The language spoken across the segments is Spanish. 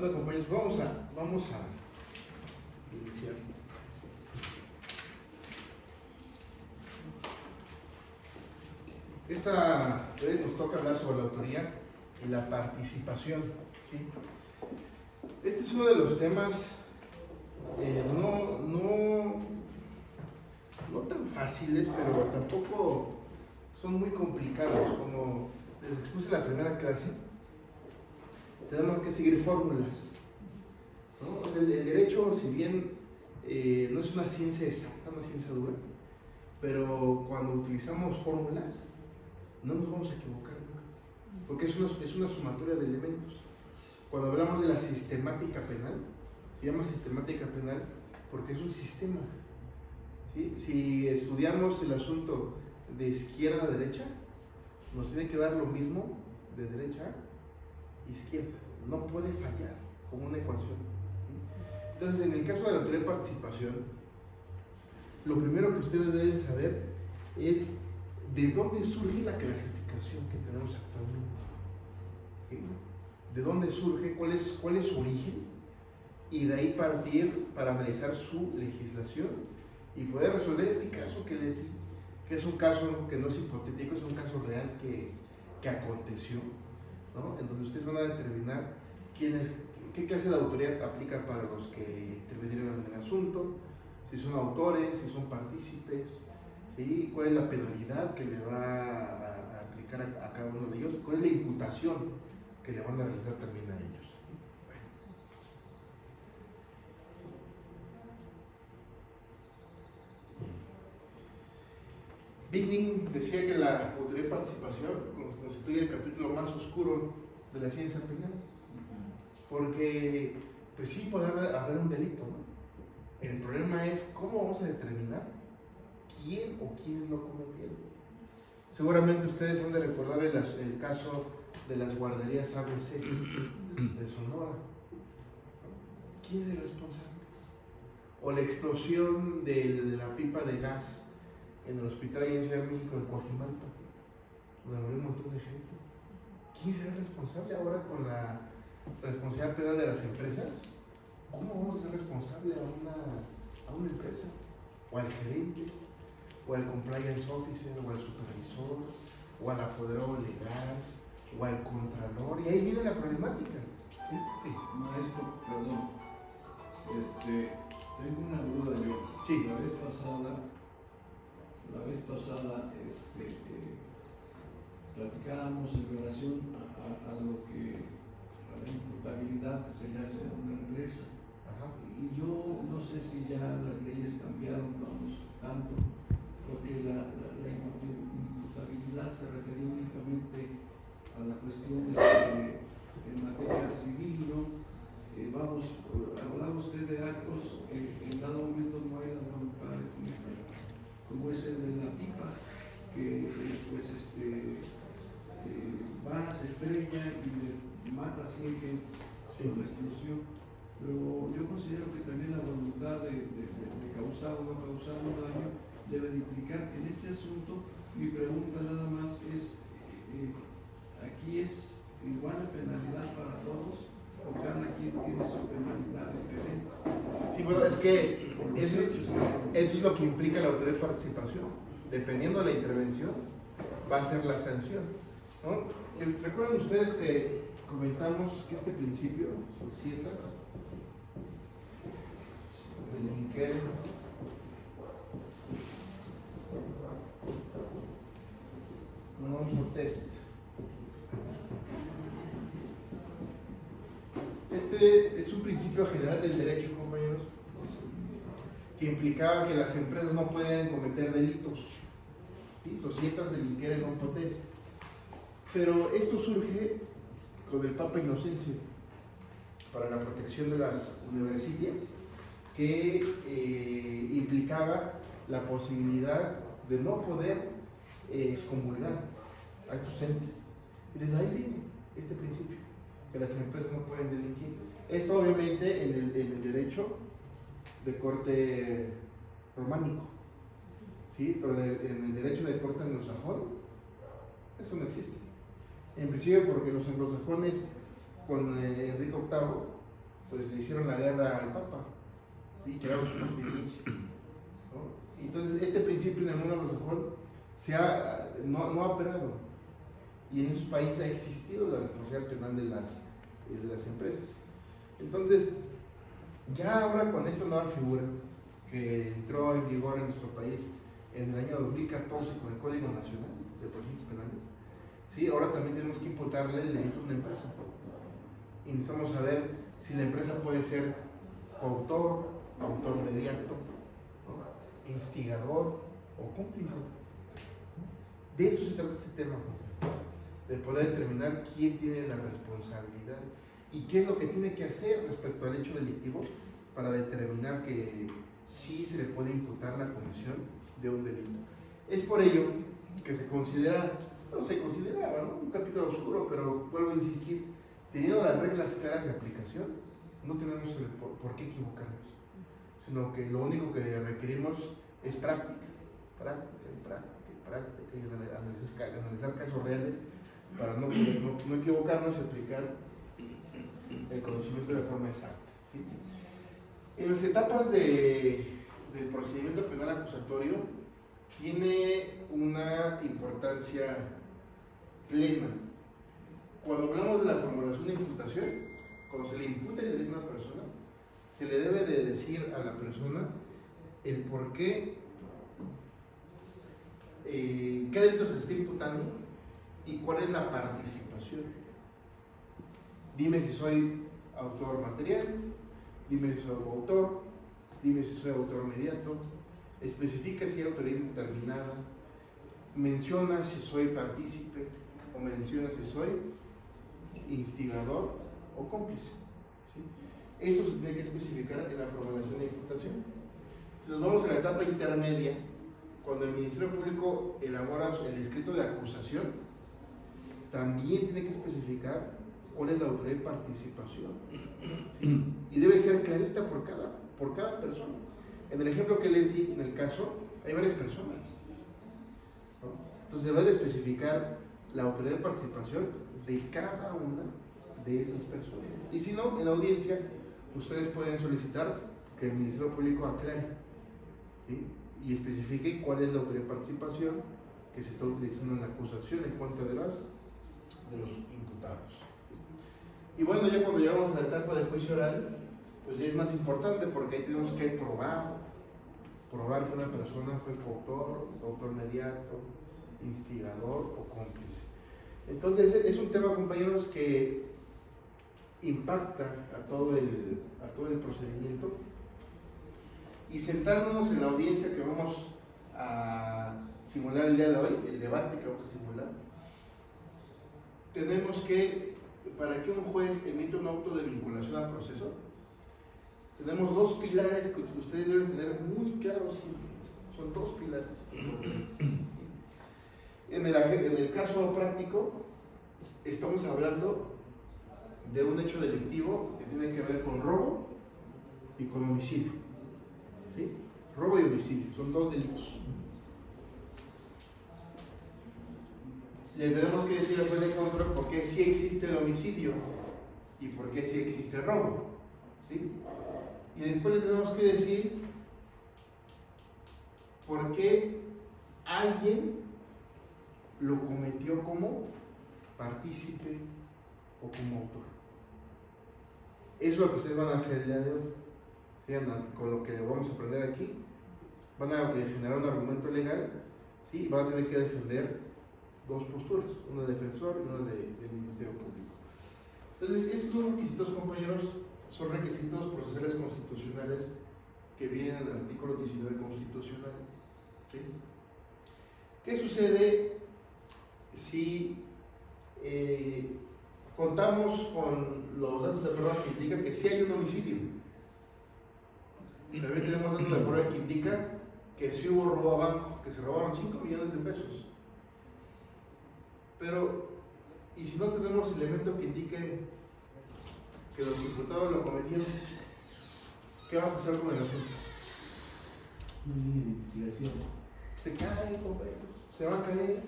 tarde, compañeros. Vamos a iniciar. Esta vez nos toca hablar sobre la autoría y la participación, ¿sí? Este es uno de los temas no tan fáciles, pero tampoco son muy complicados. Como les expuse en la primera clase, tenemos que seguir fórmulas, ¿no? O sea, el derecho, si bien no es una ciencia exacta, una ciencia dura, pero cuando utilizamos fórmulas no nos vamos a equivocar nunca, porque es una sumatoria de elementos. Cuando hablamos de la sistemática penal, se llama sistemática penal porque es un sistema, ¿sí? Si estudiamos el asunto de izquierda a derecha, nos tiene que dar lo mismo de derecha a izquierda, no puede fallar como una ecuación, ¿sí? Entonces, en el caso de la autoría de participación, lo primero que ustedes deben saber es de dónde surge la clasificación que tenemos actualmente, ¿sí? De dónde surge, cuál es su origen, y de ahí partir para analizar su legislación y poder resolver este caso que es un caso que no es hipotético, es un caso real que aconteció, ¿no? En donde ustedes van a determinar qué clase de autoría aplica para los que intervinieron en el asunto, si son autores, si son partícipes, ¿sí? Cuál es la penalidad que le va a aplicar a cada uno de ellos, cuál es la imputación que le van a realizar también a ellos. Wittig decía que la autoría de participación constituye el capítulo más oscuro de la ciencia penal, porque pues sí puede haber un delito, ¿no? El problema es cómo vamos a determinar quién o quiénes lo cometieron. Seguramente ustedes han de recordar el caso de las guarderías ABC de Sonora. ¿Quién es el responsable? O la explosión de la pipa de gas en el hospital en Ciudad de México, en Coajimalpa, donde murió un montón de gente. ¿Quién será el responsable ahora con la responsabilidad penal de las empresas? ¿Cómo vamos a ser responsable a una empresa? ¿O al gerente? ¿O al compliance officer? ¿O al supervisor? ¿O al apoderado legal? ¿O al contralor? Y ahí viene la problemática. ¿Sí? Sí. Maestro, perdón. Tengo una duda yo. Sí. La vez pasada, platicábamos en relación a la imputabilidad que se le hace a una empresa. Ajá. Y yo no sé si ya las leyes cambiaron, tanto, porque la imputabilidad se refería únicamente a la cuestión en materia civil, ¿no? Hablaba usted de actos que en dado momento no hay la voluntad de cometer, como es el de la pipa, que va, se estrella y le mata a 100 gentes por la explosión. Pero yo considero que también la voluntad de causar o no causar un daño debe de implicar. En este asunto, mi pregunta nada más es, ¿aquí es igual la penalidad para todos o cada quien tiene su penalidad diferente? Sí, bueno, es que eso es lo que implica la autoría de participación. Dependiendo de la intervención, va a ser la sanción, ¿no? Recuerden ustedes que comentamos que este principio, societas, delinquere, non potest. Este es un principio general del derecho, compañeros, que implicaba que las empresas no pueden cometer delitos, ¿sí? Societas delinquere non potest. Pero esto surge con el Papa Inocencio para la protección de las universidades, que implicaba la posibilidad de no poder excomulgar a estos entes. Y desde ahí viene este principio, que las empresas no pueden delinquir. Esto obviamente en el derecho de corte románico, ¿sí? Pero en el derecho de corte anglosajón, eso no existe. En principio porque los anglosajones con Enrique VIII pues le hicieron la guerra al Papa, ¿sí? Crearon su pontificio, ¿no? Entonces este principio en el mundo anglosajón no ha operado, y en esos países ha existido la responsabilidad penal de las empresas. Entonces, ya ahora con esta nueva figura que entró en vigor en nuestro país en el año 2014 con el Código Nacional de Procedimientos Penales, ¿sí? Ahora también tenemos que imputarle el delito a una empresa. Y necesitamos saber si la empresa puede ser coautor, autor mediato, ¿no? Instigador o cómplice. De esto se trata este tema, de poder determinar quién tiene la responsabilidad y qué es lo que tiene que hacer respecto al hecho delictivo para determinar que sí se le puede imputar la comisión de un delito. Es por ello que se consideraba, ¿no? Un capítulo oscuro, pero vuelvo a insistir, teniendo las reglas claras de aplicación, no tenemos por qué equivocarnos, sino que lo único que requerimos es práctica, y analizar casos reales para no equivocarnos y aplicar el conocimiento de forma exacta, ¿sí? En las etapas del procedimiento penal acusatorio tiene una importancia plena. Cuando hablamos de la formulación de imputación, cuando se le imputa el delito a una persona, se le debe de decir a la persona el por qué, qué delito se está imputando y cuál es la participación. Dime si soy autor material, dime si soy autor, dime si soy autor mediato, especifica si hay autoridad determinada, menciona si soy partícipe o menciona si soy instigador o cómplice, ¿sí? Eso se tiene que especificar en la formulación de imputación. Si nos vamos a la etapa intermedia, cuando el Ministerio Público elabora el escrito de acusación, también tiene que especificar cuál es la autoridad de participación, ¿sí? Y debe ser clarita por cada persona. En el ejemplo que les di, en el caso, hay varias personas, ¿no? Entonces debe de especificar la autoridad de participación de cada una de esas personas. Y si no, en la audiencia, ustedes pueden solicitar que el Ministerio Público aclare, ¿sí? Y especifique cuál es la autoridad de participación que se está utilizando en la acusación en contra de los imputados. Y bueno, ya cuando llegamos a la etapa de juicio oral, pues ya es más importante porque ahí tenemos que probar que una persona fue coautor, autor mediato, instigador o cómplice. Entonces es un tema, compañeros, que impacta a todo el procedimiento, y sentarnos en la audiencia que vamos a simular el día de hoy, el debate que vamos a simular, tenemos que, para que un juez emita un auto de vinculación al proceso, tenemos dos pilares que ustedes deben tener muy claros siempre. Son dos pilares. En el caso práctico, estamos hablando de un hecho delictivo que tiene que ver con robo y con homicidio, ¿sí? Robo y homicidio, son dos delitos. Le tenemos que decir al juez de control por qué sí existe el homicidio y por qué sí existe el robo, ¿sí? Y después le tenemos que decir por qué alguien lo cometió como partícipe o como autor. Eso es lo que ustedes van a hacer el día de hoy. ¿Sí? Con lo que vamos a aprender aquí, van a generar un argumento legal, ¿sí? Y van a tener que defender dos posturas, una de defensor y una del Ministerio Público. Entonces, estos dos requisitos, compañeros, son requisitos procesales constitucionales que vienen en el artículo 19 constitucional, ¿sí? ¿Qué sucede si contamos con los datos de prueba que indican que sí hay un homicidio? También tenemos datos de prueba que indican que sí hubo robo a banco, que se robaron 5 millones de pesos. Pero, ¿y si no tenemos elemento que indique que los imputados lo cometieron? ¿Qué va a pasar con el asunto? Investigación. Se cae, compañeros. Se va a caer,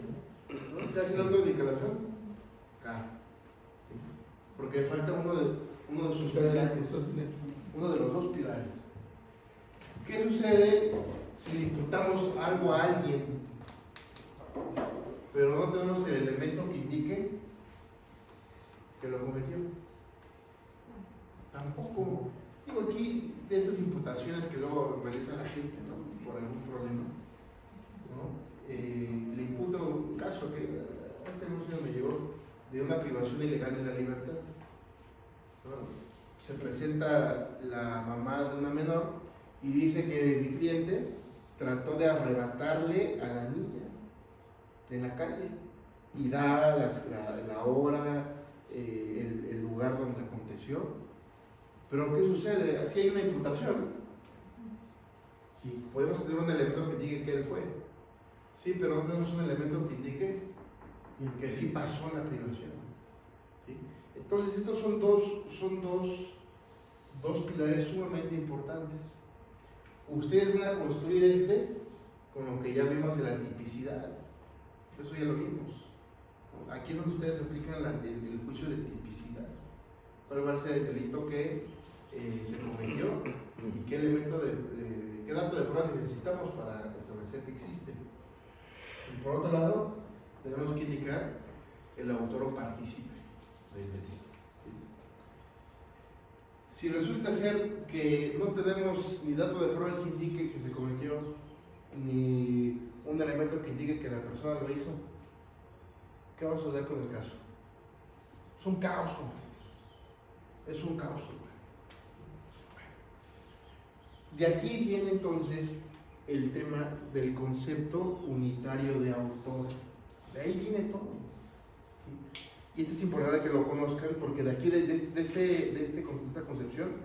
¿no? ¿Qué hace el auto de vinculación? Cae. Porque falta uno uno de sus pilares, uno de los dos pilares. ¿Qué sucede si le imputamos algo a alguien, pero no tenemos el elemento que indique que lo cometió? Tampoco. Digo, aquí de esas imputaciones que luego realiza la gente, ¿no? Por algún problema, ¿no? Le imputo un caso que hace unos años me llegó de una privación ilegal de la libertad, ¿no? Se presenta la mamá de una menor y dice que mi cliente trató de arrebatarle a la niña en la calle y da la hora, el lugar donde aconteció. Pero ¿qué sucede? Así hay una imputación. Sí, podemos tener un elemento que indique que él fue. Sí, pero no tenemos un elemento que indique que sí pasó la privación. ¿Sí? Entonces estos son dos pilares sumamente importantes. Ustedes van a construir con lo que ya vimos de la tipicidad. Eso ya lo vimos. Aquí es donde ustedes aplican el juicio de tipicidad. ¿Cuál va a ser el delito que se cometió y qué elemento qué dato de prueba necesitamos para establecer que existe? Y por otro lado, tenemos que indicar el autor o partícipe del delito. Si resulta ser que no tenemos ni dato de prueba que indique que se cometió, ni un elemento que indique que la persona lo hizo, ¿qué va a suceder con el caso? Es un caos, compañeros. Es un caos. De aquí viene entonces el tema del concepto unitario de autor. De ahí viene todo. ¿Sí? Y esto es importante que lo conozcan porque de aquí, de esta concepción,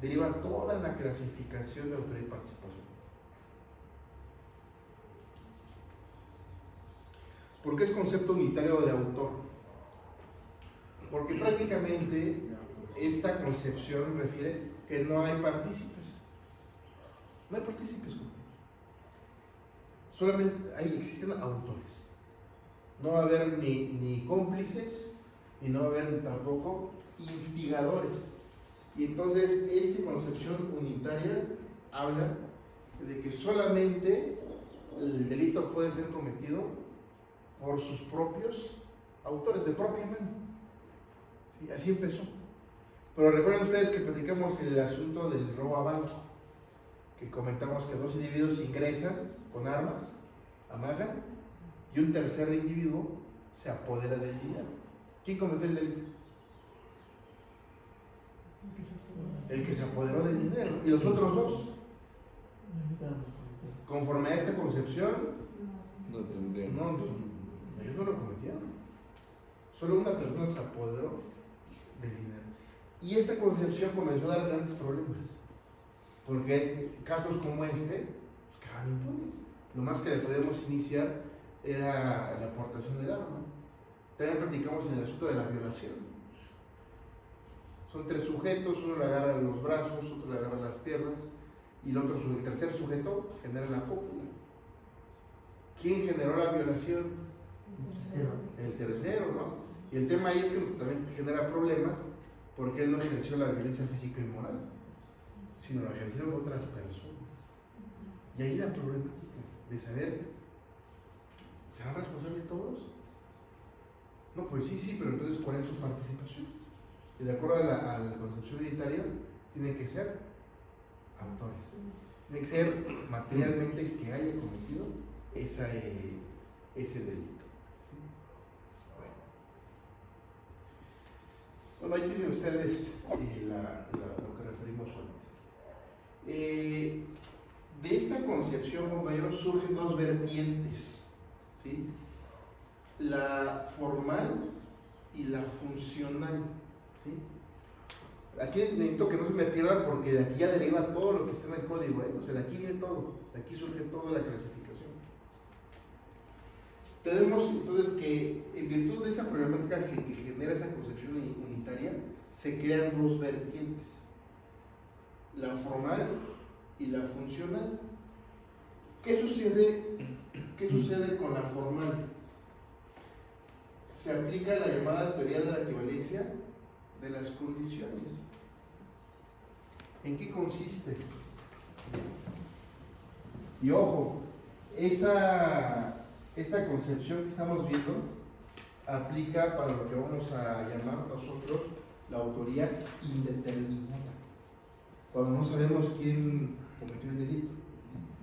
deriva toda la clasificación de autoría y participación. ¿Por qué es concepto unitario de autor? Porque prácticamente esta concepción refiere que no hay partícipes. No hay partícipes. Solamente existen autores. No va a haber ni cómplices, y no va a haber tampoco instigadores. Y entonces esta concepción unitaria habla de que solamente el delito puede ser cometido por sus propios autores, de propia mano. ¿Sí? Así empezó. Pero recuerden ustedes que platicamos el asunto del robo a banco, que comentamos que dos individuos ingresan con armas, amagan, y un tercer individuo se apodera del dinero. ¿Quién cometió el delito? El que se apoderó del dinero. ¿Y los otros dos? Conforme a esta concepción, ellos no lo cometieron. Solo una persona se apoderó del dinero. Y esta concepción comenzó a dar grandes problemas. Porque casos como este quedaban impunes. Lo más que le podíamos iniciar era la aportación del arma. También platicamos en el asunto de la violación. Son tres sujetos, uno le agarra los brazos, otro le agarra las piernas, y el tercer sujeto genera la cópula. ¿Quién generó la violación? El tercero, ¿no? Y el tema ahí es que también genera problemas porque él no ejerció la violencia física y moral, sino la ejercieron otras personas. Y ahí la problemática de saber, ¿serán responsables todos? No, pues sí, pero entonces ¿cuál es su participación? Y de acuerdo a la concepción unitaria, tienen que ser autores. Tiene que ser materialmente que haya cometido ese delito. Bueno, ahí tienen ustedes lo que referimos hoy. De esta concepción, compañeros, surgen dos vertientes, ¿sí? La formal y la funcional, ¿sí? Aquí necesito que no se me pierdan porque de aquí ya deriva todo lo que está en el código, ¿eh? O sea, de aquí viene todo, de aquí surge toda la clasificación. Tenemos entonces que en virtud de esa problemática que genera esa concepción unitaria, se crean dos vertientes, la formal y la funcional. ¿Qué sucede con la formal? Se aplica la llamada teoría de la equivalencia de las condiciones. ¿En qué consiste? Y ojo, esta concepción que estamos viendo aplica para lo que vamos a llamar nosotros la autoría indeterminada, cuando no sabemos quién cometió el delito.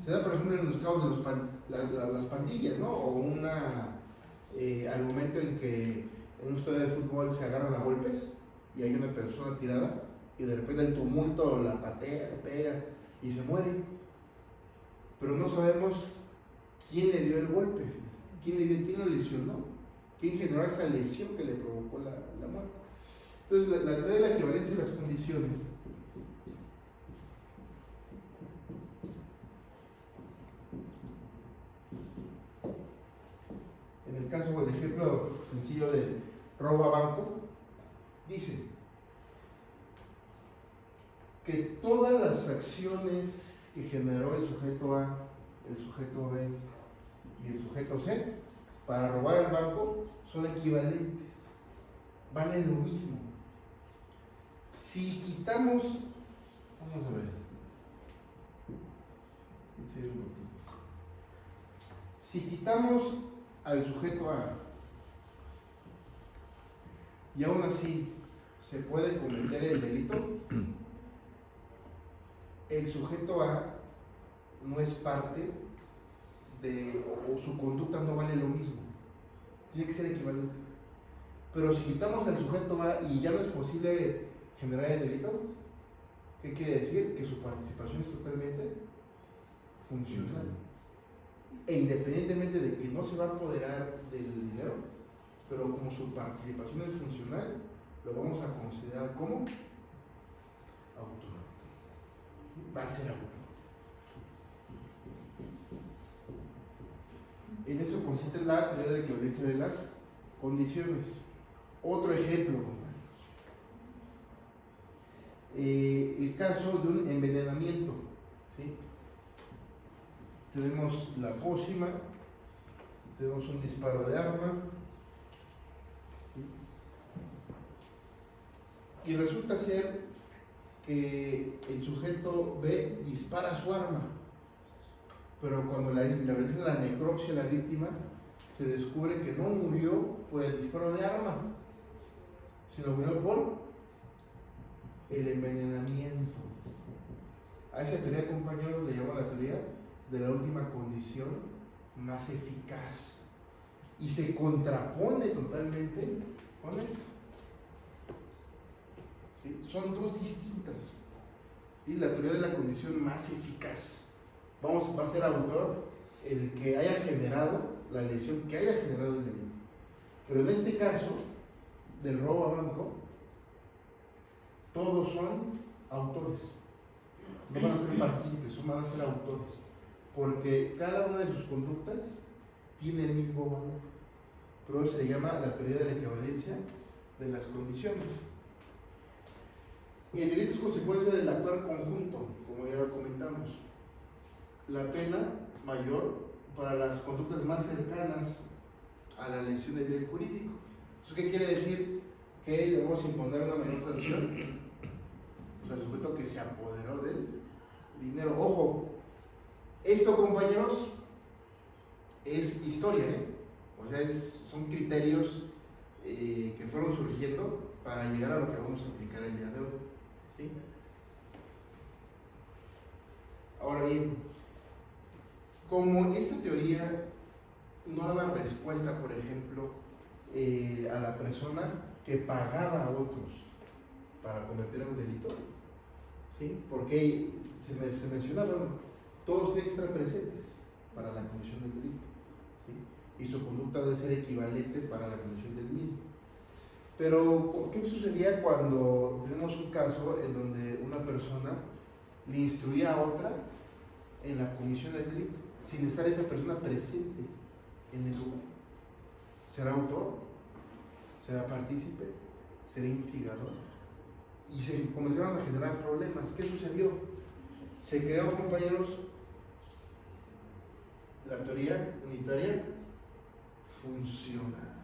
Se da, por ejemplo, en los casos de las pandillas, ¿no? O al momento en que en un estadio de fútbol se agarran a golpes y hay una persona tirada y de repente el tumulto la patea, le pega y se muere. Pero no sabemos quién le dio el golpe, quién lo lesionó, quién generó esa lesión que le provocó la muerte. Entonces, la teoría de la equivalencia de las condiciones en el caso, por ejemplo, sencillo de robo a banco, dice que todas las acciones que generó el sujeto A, el sujeto B y el sujeto C para robar el banco son equivalentes, valen lo mismo. Si quitamos, vamos a ver, si quitamos al sujeto A y aún así se puede cometer el delito, el sujeto A no es parte o su conducta no vale lo mismo, tiene que ser equivalente. Pero si quitamos al sujeto A y ya no es posible generar el delito, ¿qué quiere decir? Que su participación es totalmente funcional. E independientemente de que no se va a apoderar del dinero, pero como su participación es funcional, lo vamos a considerar como autor. Va a ser autor. En eso consiste la teoría de la equivalencia de las condiciones. Otro ejemplo, el caso de un envenenamiento, ¿sí? Tenemos la pócima, tenemos un disparo de arma, ¿sí? Y resulta ser que el sujeto B dispara su arma, pero cuando le realizan la necropsia a la víctima, se descubre que no murió por el disparo de arma, sino murió por el envenenamiento. A esa teoría, compañeros, le llamo la teoría de la última condición más eficaz y se contrapone totalmente con esto. ¿Sí? Son dos distintas. ¿Sí? La teoría de la condición más eficaz va a ser autor el que haya generado la lesión, que haya generado el delito. Pero en este caso del robo a banco, todos son autores, no van a ser partícipes, van a ser autores, porque cada una de sus conductas tiene el mismo valor. Pero eso se le llama la teoría de la equivalencia de las condiciones. Y el delito es consecuencia del actuar conjunto, como ya lo comentamos. La pena mayor para las conductas más cercanas a la lesión del bien jurídico. Entonces, ¿qué quiere decir? Que debemos imponer una mayor sanción pues, al sujeto que se apoderó del dinero. Ojo, esto, compañeros, es historia, o sea, son criterios que fueron surgiendo para llegar a lo que vamos a aplicar el día de hoy, ¿sí? Ahora bien, como esta teoría no daba respuesta, por ejemplo, a la persona que pagaba a otros para cometer un delito, ¿sí? Porque se mencionaban todos extra presentes para la comisión del delito, ¿sí? Y su conducta debe ser equivalente para la comisión del mismo. Pero, ¿qué sucedía cuando tenemos un caso en donde una persona le instruía a otra en la comisión del delito, sin estar esa persona presente en el lugar? ¿Será autor? ¿Será partícipe? ¿Será instigador? Y se comenzaron a generar problemas. ¿Qué sucedió? Se creó, compañeros, la teoría unitaria funcional.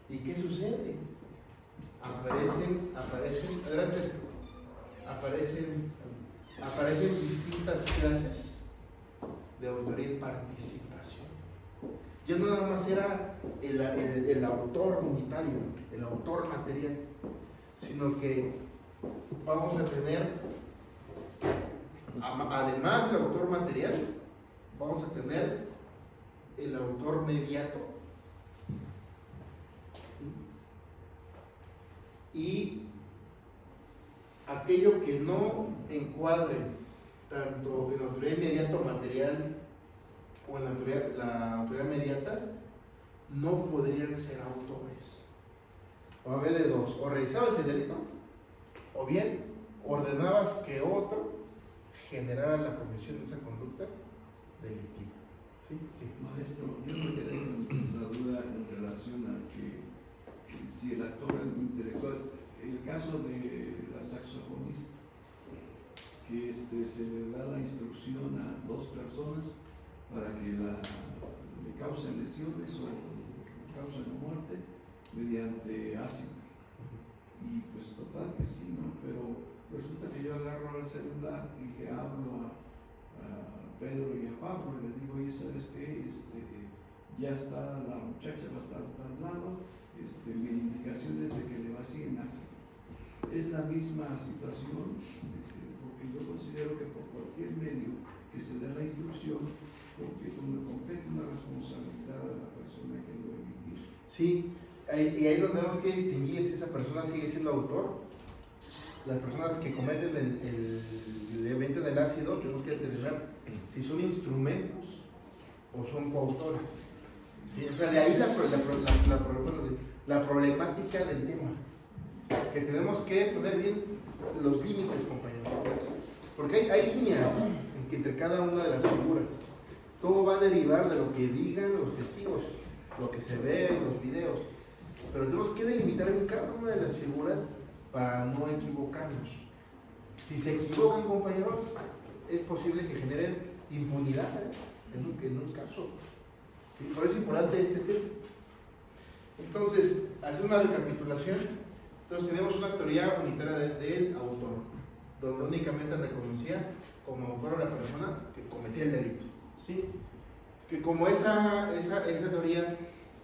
¿Y qué sucede? adelante, aparecen distintas clases de autoría y participación. Ya no nada más era el autor unitario, el autor material, sino que vamos a tener, además del autor material, vamos a tener el autor mediato, ¿sí? Y aquello que no encuadre tanto en la autoridad inmediato material o en la autoridad mediata, no podrían ser autores. Va a haber de dos: o realizabas el delito, o bien ordenabas que otro generara la comisión de esa conducta delictiva. ¿Sí? Sí. Maestro, yo me quedé con la duda en relación a que si el actor intelectual, el caso de la saxofonista, que se le da la instrucción a dos personas para que le causen lesiones o causen muerte mediante ácido. Y pues total que sí, ¿no? Pero resulta que yo agarro el celular y le hablo a Pedro y a Pablo y les digo: oye, ¿sabes qué? Ya está, la muchacha va a estar a tal lado, mi indicación es de que le vacíen ácido. Es la misma situación, porque yo considero que por cualquier medio que se dé la instrucción, porque compete una responsabilidad a la persona que lo emitió. Sí, y ahí es donde tenemos que distinguir si esa persona sigue siendo autor. Las personas que cometen el evento del ácido, tenemos que determinar si son instrumentos o son coautores. ¿Sí? O sea, de ahí la problemática del tema, que tenemos que poner bien los límites, compañeros, porque hay líneas entre cada una de las figuras. Todo va a derivar de lo que digan los testigos, lo que se ve en los videos, pero tenemos que delimitar en cada una de las figuras para no equivocarnos. Si se equivocan, compañeros, es posible que generen impunidad en un caso. ¿Sí? Por eso es importante este tema. Entonces, hacer una recapitulación. Entonces tenemos una teoría unitaria del autor, donde únicamente reconocía como autor a la persona que cometía el delito. ¿Sí? Que como esa teoría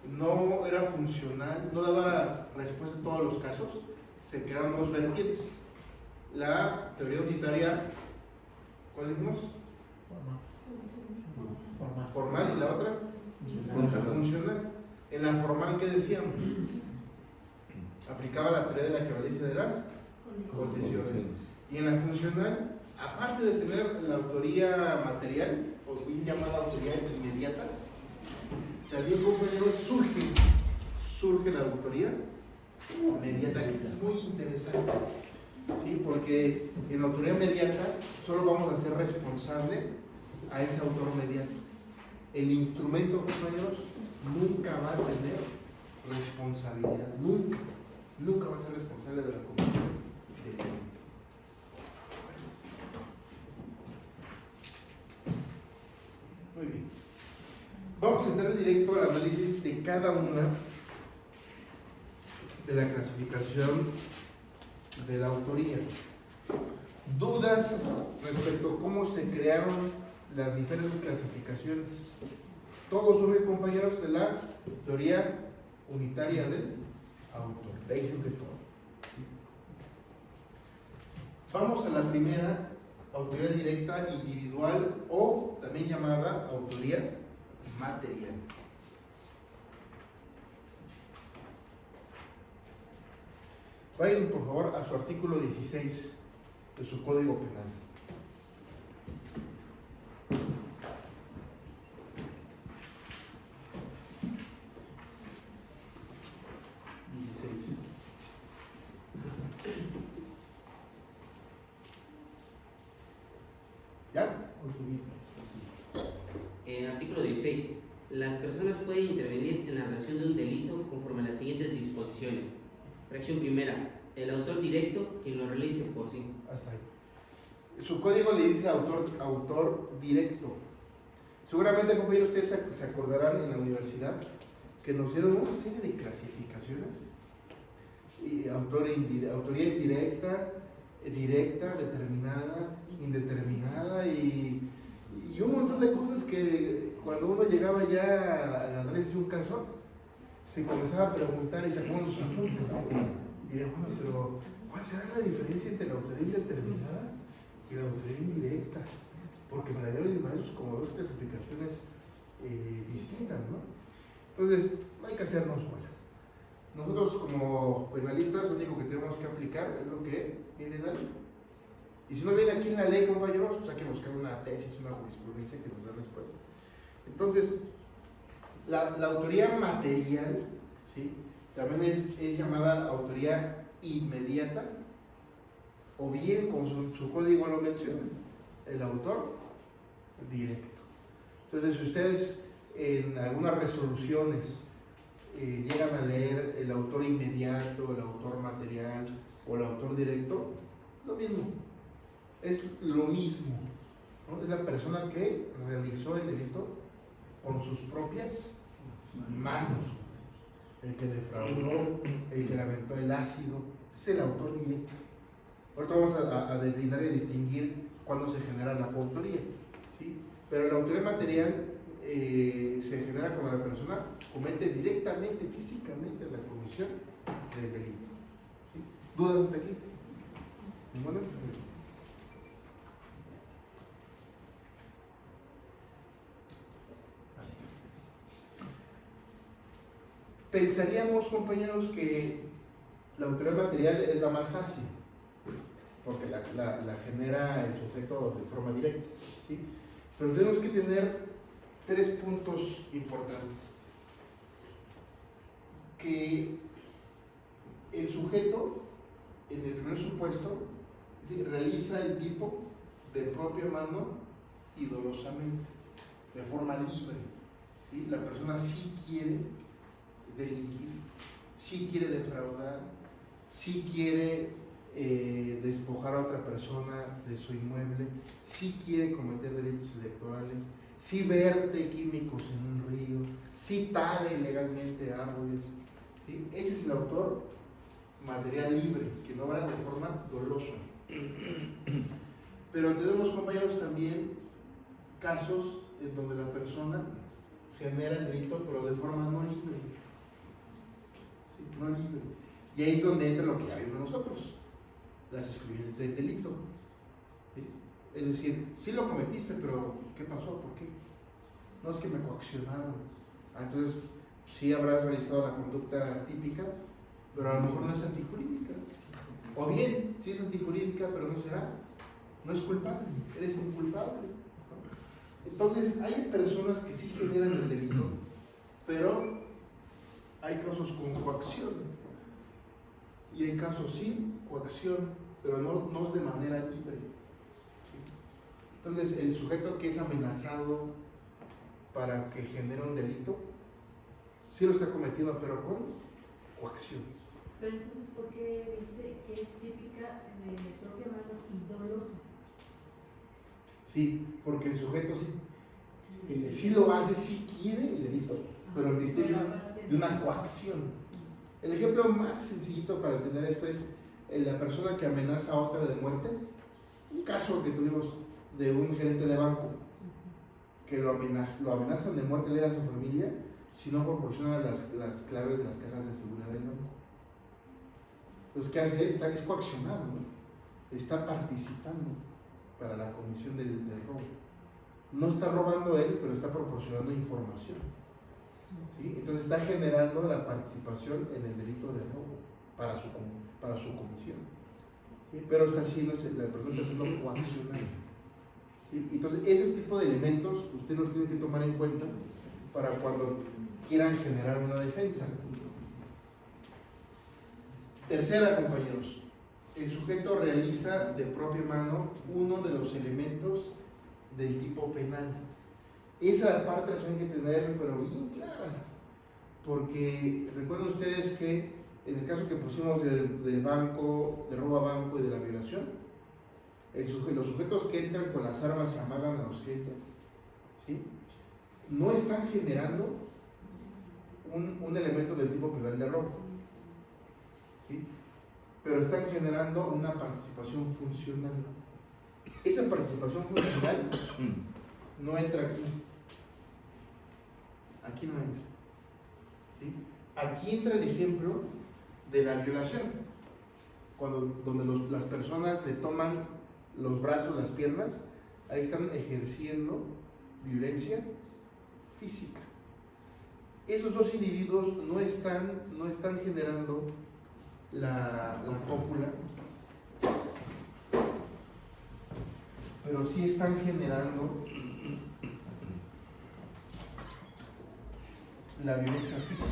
no era funcional, no daba respuesta a todos los casos, se crearon dos vertientes. La teoría unitaria, ¿cuál dijimos? Formal. ¿Y la otra? La funcional. En la formal, ¿qué decíamos? Aplicaba la teoría de la equivalencia de las condiciones. Y en la funcional, aparte de tener la autoría material, o bien llamada autoría inmediata, también, compañeros, surge la autoría mediata, que es muy interesante, ¿sí? Porque en la autoría mediata solo vamos a ser responsable a ese autor mediato. El instrumento, compañeros, nunca va a tener responsabilidad, nunca va a ser responsable de la comisión del delito. Muy bien. Vamos a entrar directo al análisis de cada una de la clasificación de la autoría. Dudas respecto a cómo se crearon las diferentes clasificaciones. Todo surge, compañeros, de la teoría unitaria del autor. De ahí surge todo. Vamos a la primera, autoría directa individual, o también llamada autoría material. Vayan por favor a su artículo 16 de su Código Penal. ¿Ya? En el artículo 16, las personas pueden intervenir en la relación de un delito conforme a las siguientes disposiciones. Fracción primera, el autor directo quien lo realice por sí. Hasta ahí. Su código le dice autor directo. Seguramente, compañeros, ustedes se acordarán en la universidad que nos dieron una serie de clasificaciones. autoría indirecta, directa, determinada, indeterminada y un montón de cosas que cuando uno llegaba ya al análisis de un caso, se comenzaba a preguntar y sacaba sus apuntes, ¿no? Y diría, bueno, pero ¿cuál será la diferencia entre la autoría indeterminada y la autoría indirecta? Porque me la dieron mis maestros como dos clasificaciones distintas, ¿no? Entonces, no hay que hacernos bolas. Nosotros como penalistas lo único que tenemos que aplicar es lo que viene en la ley. Y si no viene aquí en la ley, compañeros, pues hay que buscar una tesis, una jurisprudencia que nos dé respuesta. Entonces, la autoría material, ¿sí? También es llamada autoría inmediata, o bien, como su código lo menciona, el autor directo. Entonces, si ustedes en algunas resoluciones llegan a leer el autor inmediato, el autor material o el autor directo, lo mismo, es lo mismo, ¿no? Es la persona que realizó el delito con sus propias manos, el que defraudó, el que le aventó el ácido, es el autor directo. Ahorita vamos a designar y distinguir cuándo se genera la coautoría, ¿sí? Pero la autoría material se genera cuando la persona comete directamente, físicamente la comisión del delito, ¿sí? ¿Dudas hasta aquí? ¿Ninguna? Pensaríamos, compañeros, que la autoría material es la más fácil, porque la genera el sujeto de forma directa, ¿sí? Pero tenemos que tener 3 puntos importantes. Que el sujeto, en el primer supuesto, ¿sí?, realiza el tipo de propia mano y dolosamente, de forma libre, ¿sí? La persona sí quiere delinquir, sí quiere defraudar, sí quiere despojar a otra persona de su inmueble, sí quiere cometer delitos electorales, sí vierte químicos en un río, sí tala ilegalmente árboles, ¿sí? Ese es el autor material libre, que no obra de forma dolosa. Pero tenemos, compañeros, también casos en donde la persona genera el delito, pero de forma no libre, ¿sí? No libre. Y ahí es donde entra lo que ya vimos nosotros, las excluyentes del delito, ¿sí? Es decir, sí lo cometiste, pero ¿qué pasó? ¿Por qué? No, es que me coaccionaron. Entonces, sí habrás realizado la conducta típica, pero a lo mejor no es antijurídica. O bien, sí es antijurídica, pero no será. No es culpable, eres inculpable, ¿no? Entonces, hay personas que sí generan el delito, pero hay casos con coacción. Y hay casos sin coacción, pero no es de manera libre. Entonces, el sujeto que es amenazado para que genere un delito, sí lo está cometiendo, pero con coacción. Pero entonces, ¿por qué dice que es típica de propia mano y dolosa? Sí, porque el sujeto sí lo hace, sí quiere el delito, pero en virtud de una coacción. El ejemplo más sencillito para entender esto es la persona que amenaza a otra de muerte. Un caso que tuvimos de un gerente de banco que lo amenazan de muerte, le da a su familia si no proporciona las claves de las cajas de seguridad del banco. Entonces, ¿qué hace él? Es coaccionado, ¿no? Está participando para la comisión del robo. No está robando él, pero está proporcionando información, ¿sí? Entonces está generando la participación en el delito de robo para su comisión, ¿sí? Pero la persona está siendo coaccionada, ¿sí? Entonces ese tipo de elementos usted los tiene que tomar en cuenta para cuando quieran generar una defensa. Tercera, compañeros, el sujeto realiza de propia mano uno de los elementos del tipo penal. Esa parte la tienen que tener, pero bien clara, porque recuerden ustedes que en el caso que pusimos del banco, de robo a banco y de la violación, los sujetos que entran con las armas y amagan a los clientes, ¿sí?, no están generando un elemento del tipo penal de robo, ¿sí? Pero están generando una participación funcional. Esa participación funcional no entra aquí. Aquí no entra. ¿Sí? Aquí entra el ejemplo de la violación, donde las personas le toman los brazos, las piernas, ahí están ejerciendo violencia física. Esos dos individuos no están generando la cópula, pero sí están generando la violencia física.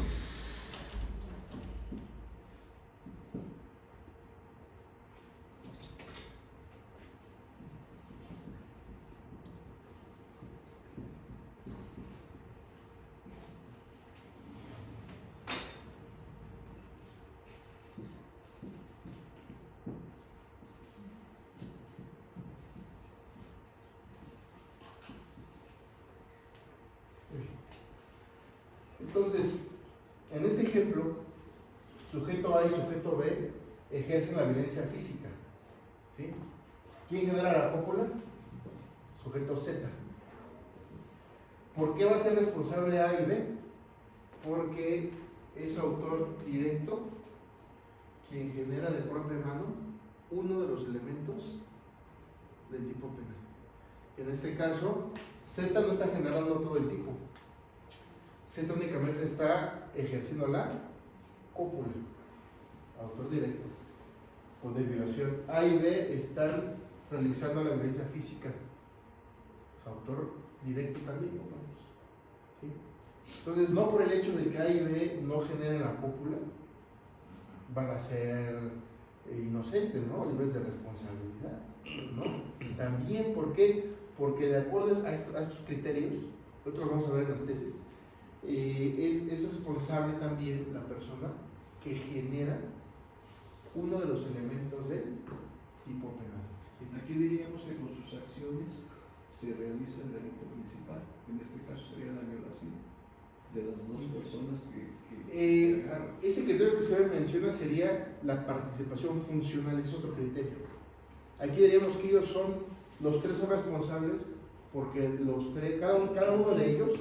Entonces, en este ejemplo, sujeto A y sujeto B ejercen la violencia física, ¿sí? ¿Quién genera la cópula? Sujeto Z. ¿Por qué va a ser responsable A y B? Porque es autor directo quien genera de propia mano uno de los elementos del tipo penal. En este caso, Z no está generando todo el tipo. Z únicamente está ejerciendo la cópula, autor directo, o de violación. A y B están realizando la violencia física, autor directo también, ¿sí? Entonces, no por el hecho de que A y B no generen la cópula, van a ser inocentes, ¿no? Libres de responsabilidad, ¿no? También, ¿por qué? Porque de acuerdo a estos criterios, nosotros vamos a ver en las tesis, es responsable también la persona que genera uno de los elementos del tipo penal, ¿sí? Aquí diríamos que con sus acciones se realiza el delito principal, en este caso sería la violación de las dos personas que agarran. Ese criterio que usted menciona sería la participación funcional, es otro criterio. Aquí diríamos que ellos los tres son responsables porque los tres, cada uno de ellos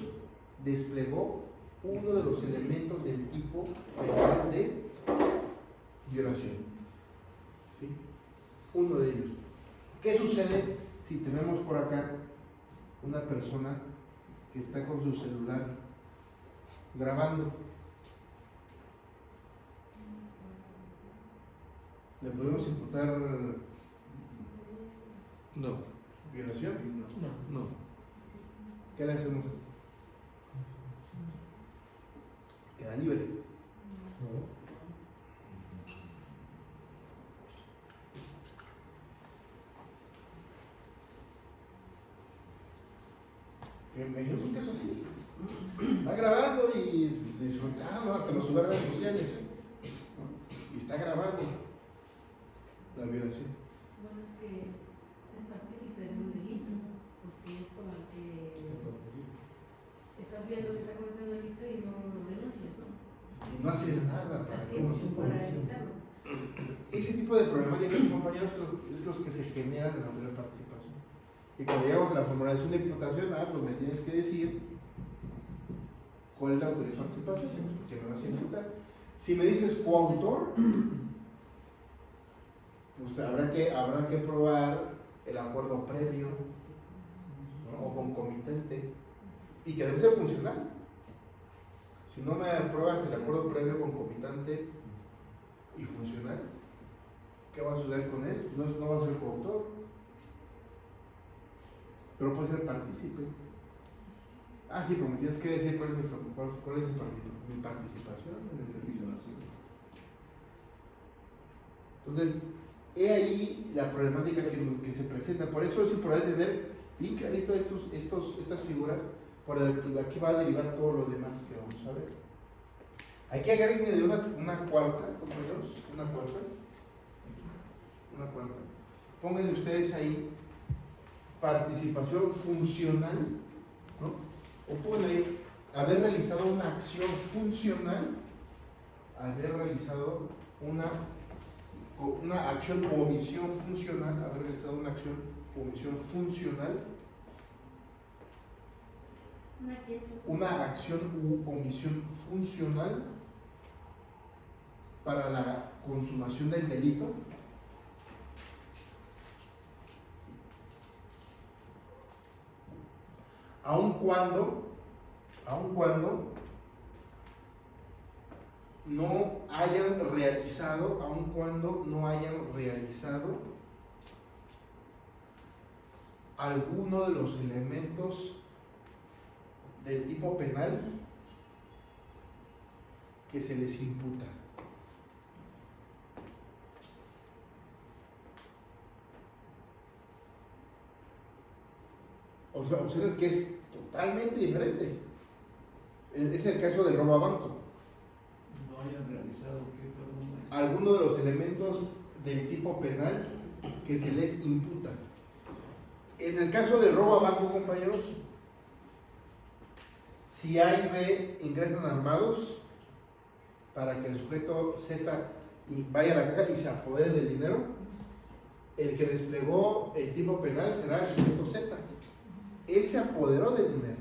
desplegó uno de los elementos del tipo penal de violación, ¿sí? Uno de ellos. ¿Qué sucede si tenemos por acá una persona que está con su celular grabando? ¿Le podemos imputar No, violación? no. ¿Qué le hacemos a esto? Queda libre. Me dijeron un caso así. Está grabando y disfrutando, hasta lo sube a redes sociales. Y está grabando la violación. Bueno, es que es partícipe de un delito, porque es como el que estás viendo que está cometiendo un delito y no lo denuncias, ¿no? Y no haces nada para Así es, para evitarlo. Ese tipo de problemáticas, compañeros, es los que se generan en la primera participación. Y cuando llegamos a la formulación de imputación, pues me tienes que decir cuál es la autoría de participación, porque me vas a imputar. Si me dices coautor, pues habrá que probar el acuerdo previo, ¿no? O concomitante, y que debe ser funcional. Si no me apruebas el acuerdo previo, concomitante y funcional, ¿qué va a suceder con él? No va a ser coautor, pero puede ser partícipe. Ah, sí, pero me tienes que decir cuál es mi participación en el delito. Entonces, he ahí la problemática que se presenta. Por eso es importante tener bien clarito estas figuras, por aquí va a derivar todo lo demás que vamos a ver. Aquí agreguen una cuarta, compañeros, una cuarta. Pónganle ustedes ahí participación funcional, ¿no? O pueden haber realizado una acción funcional haber realizado una acción o omisión funcional, haber realizado una acción o omisión funcional, una acción u omisión funcional para la consumación del delito, aun cuando no hayan realizado, alguno de los elementos del tipo penal que se les imputa. O sea, opciones que es totalmente diferente. Es el caso del robo a banco. No hayan realizado ¿qué? Perdón, Alguno de los elementos del tipo penal que se les imputa. En el caso del robo a banco, compañeros, si A y B ingresan armados para que el sujeto Z vaya a la caja y se apodere del dinero, el que desplegó el tipo penal será el sujeto Z. Él se apoderó del dinero.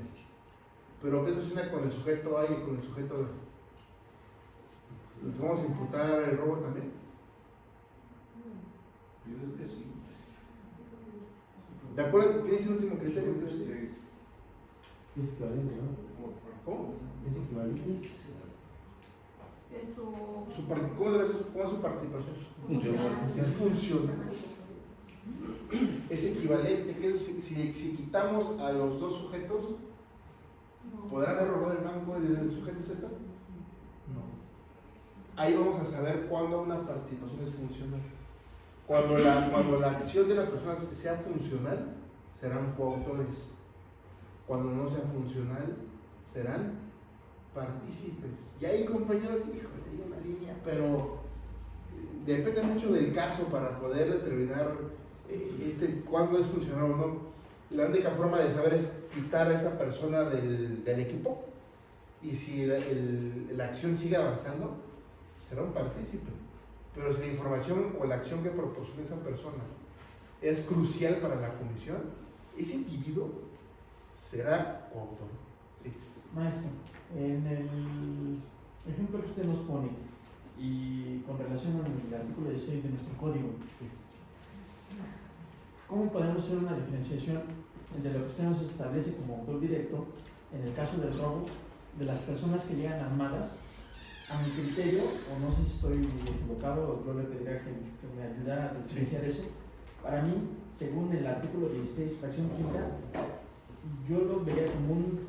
Pero ¿qué sucede con el sujeto A y con el sujeto B? ¿Les vamos a imputar el robo también? Yo creo que sí. ¿De acuerdo? ¿Qué dice el último criterio? Es equivalente, ¿no? ¿Cómo? Es equivalente. ¿Cómo es su participación? Funcional. Es funcional. Es equivalente. Que si quitamos a los dos sujetos, ¿podrá haber robado el banco el sujeto Z? No. Ahí vamos a saber cuándo una participación es funcional. Cuando la acción de la persona sea funcional, serán coautores. Cuando no sea funcional, serán partícipes. Y ahí, compañeros, híjole, hay una línea, pero depende mucho del caso para poder determinar cuándo es funcional o no. La única forma de saber es quitar a esa persona del equipo, y si la acción sigue avanzando, será un partícipe. Pero si la información o la acción que proporciona esa persona es crucial para la comisión, ese individuo será coautor. Sí. Maestro, en el ejemplo que usted nos pone y con relación al artículo 16 de nuestro código, ¿cómo podemos hacer una diferenciación entre lo que usted nos establece como autor directo en el caso del robo de las personas que llegan armadas? A mi criterio, o no sé si estoy equivocado, o yo le pediría que me ayudara a diferenciar eso. Para mí, según el artículo 16, fracción quinta, yo lo vería como un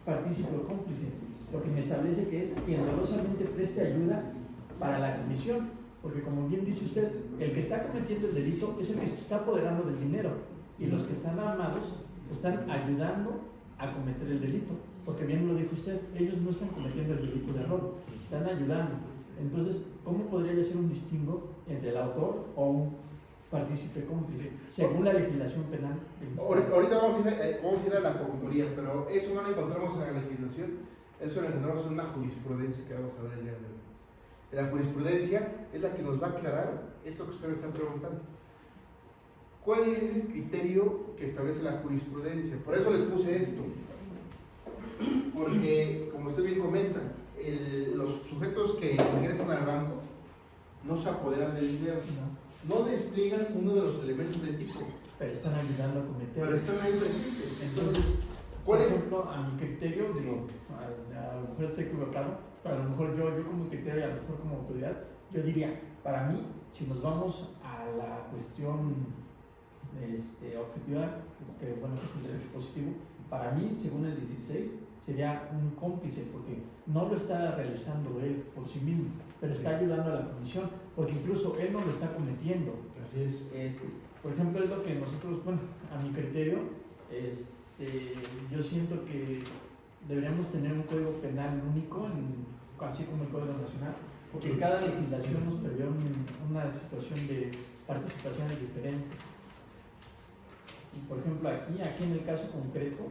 partícipe o cómplice, porque me establece que es quien dolosamente preste ayuda para la comisión, porque como bien dice usted, el que está cometiendo el delito es el que se está apoderando del dinero, y los que están armados están ayudando a cometer el delito, porque bien lo dijo usted, ellos no están cometiendo el delito de robo, están ayudando. Entonces, ¿cómo podría yo hacer un distingo entre el autor o un partícipe cómplice, según la legislación penal? Ahorita vamos a ir a la coautoría, pero eso no lo encontramos en la legislación, eso lo encontramos en una jurisprudencia que vamos a ver el día de hoy. La jurisprudencia es la que nos va a aclarar eso que ustedes me están preguntando. ¿Cuál es el criterio que establece la jurisprudencia? Por eso les puse esto. Porque, como usted bien comenta, los sujetos que ingresan al banco no se apoderan del dinero, no despliegan uno de los elementos del tipo, pero están ayudando a cometer. pero están ahí presentes. Entonces, ¿cuál por es? ejemplo, a mi criterio, digo, a lo mejor estoy equivocado, pero a lo mejor yo como criterio y a lo mejor como autoridad, yo diría, para mí, si nos vamos a la cuestión objetiva, que bueno, que es el derecho positivo, para mí, según el 16, sería un cómplice, porque no lo está realizando él por sí mismo, pero está ayudando a la comisión, porque incluso él no lo está cometiendo. Así es. Por ejemplo, es lo que nosotros, bueno, a mi criterio, yo siento que deberíamos tener un código penal único, así como el Código Nacional, porque cada legislación nos prevé una situación de participaciones diferentes. Y por ejemplo, aquí en el caso concreto,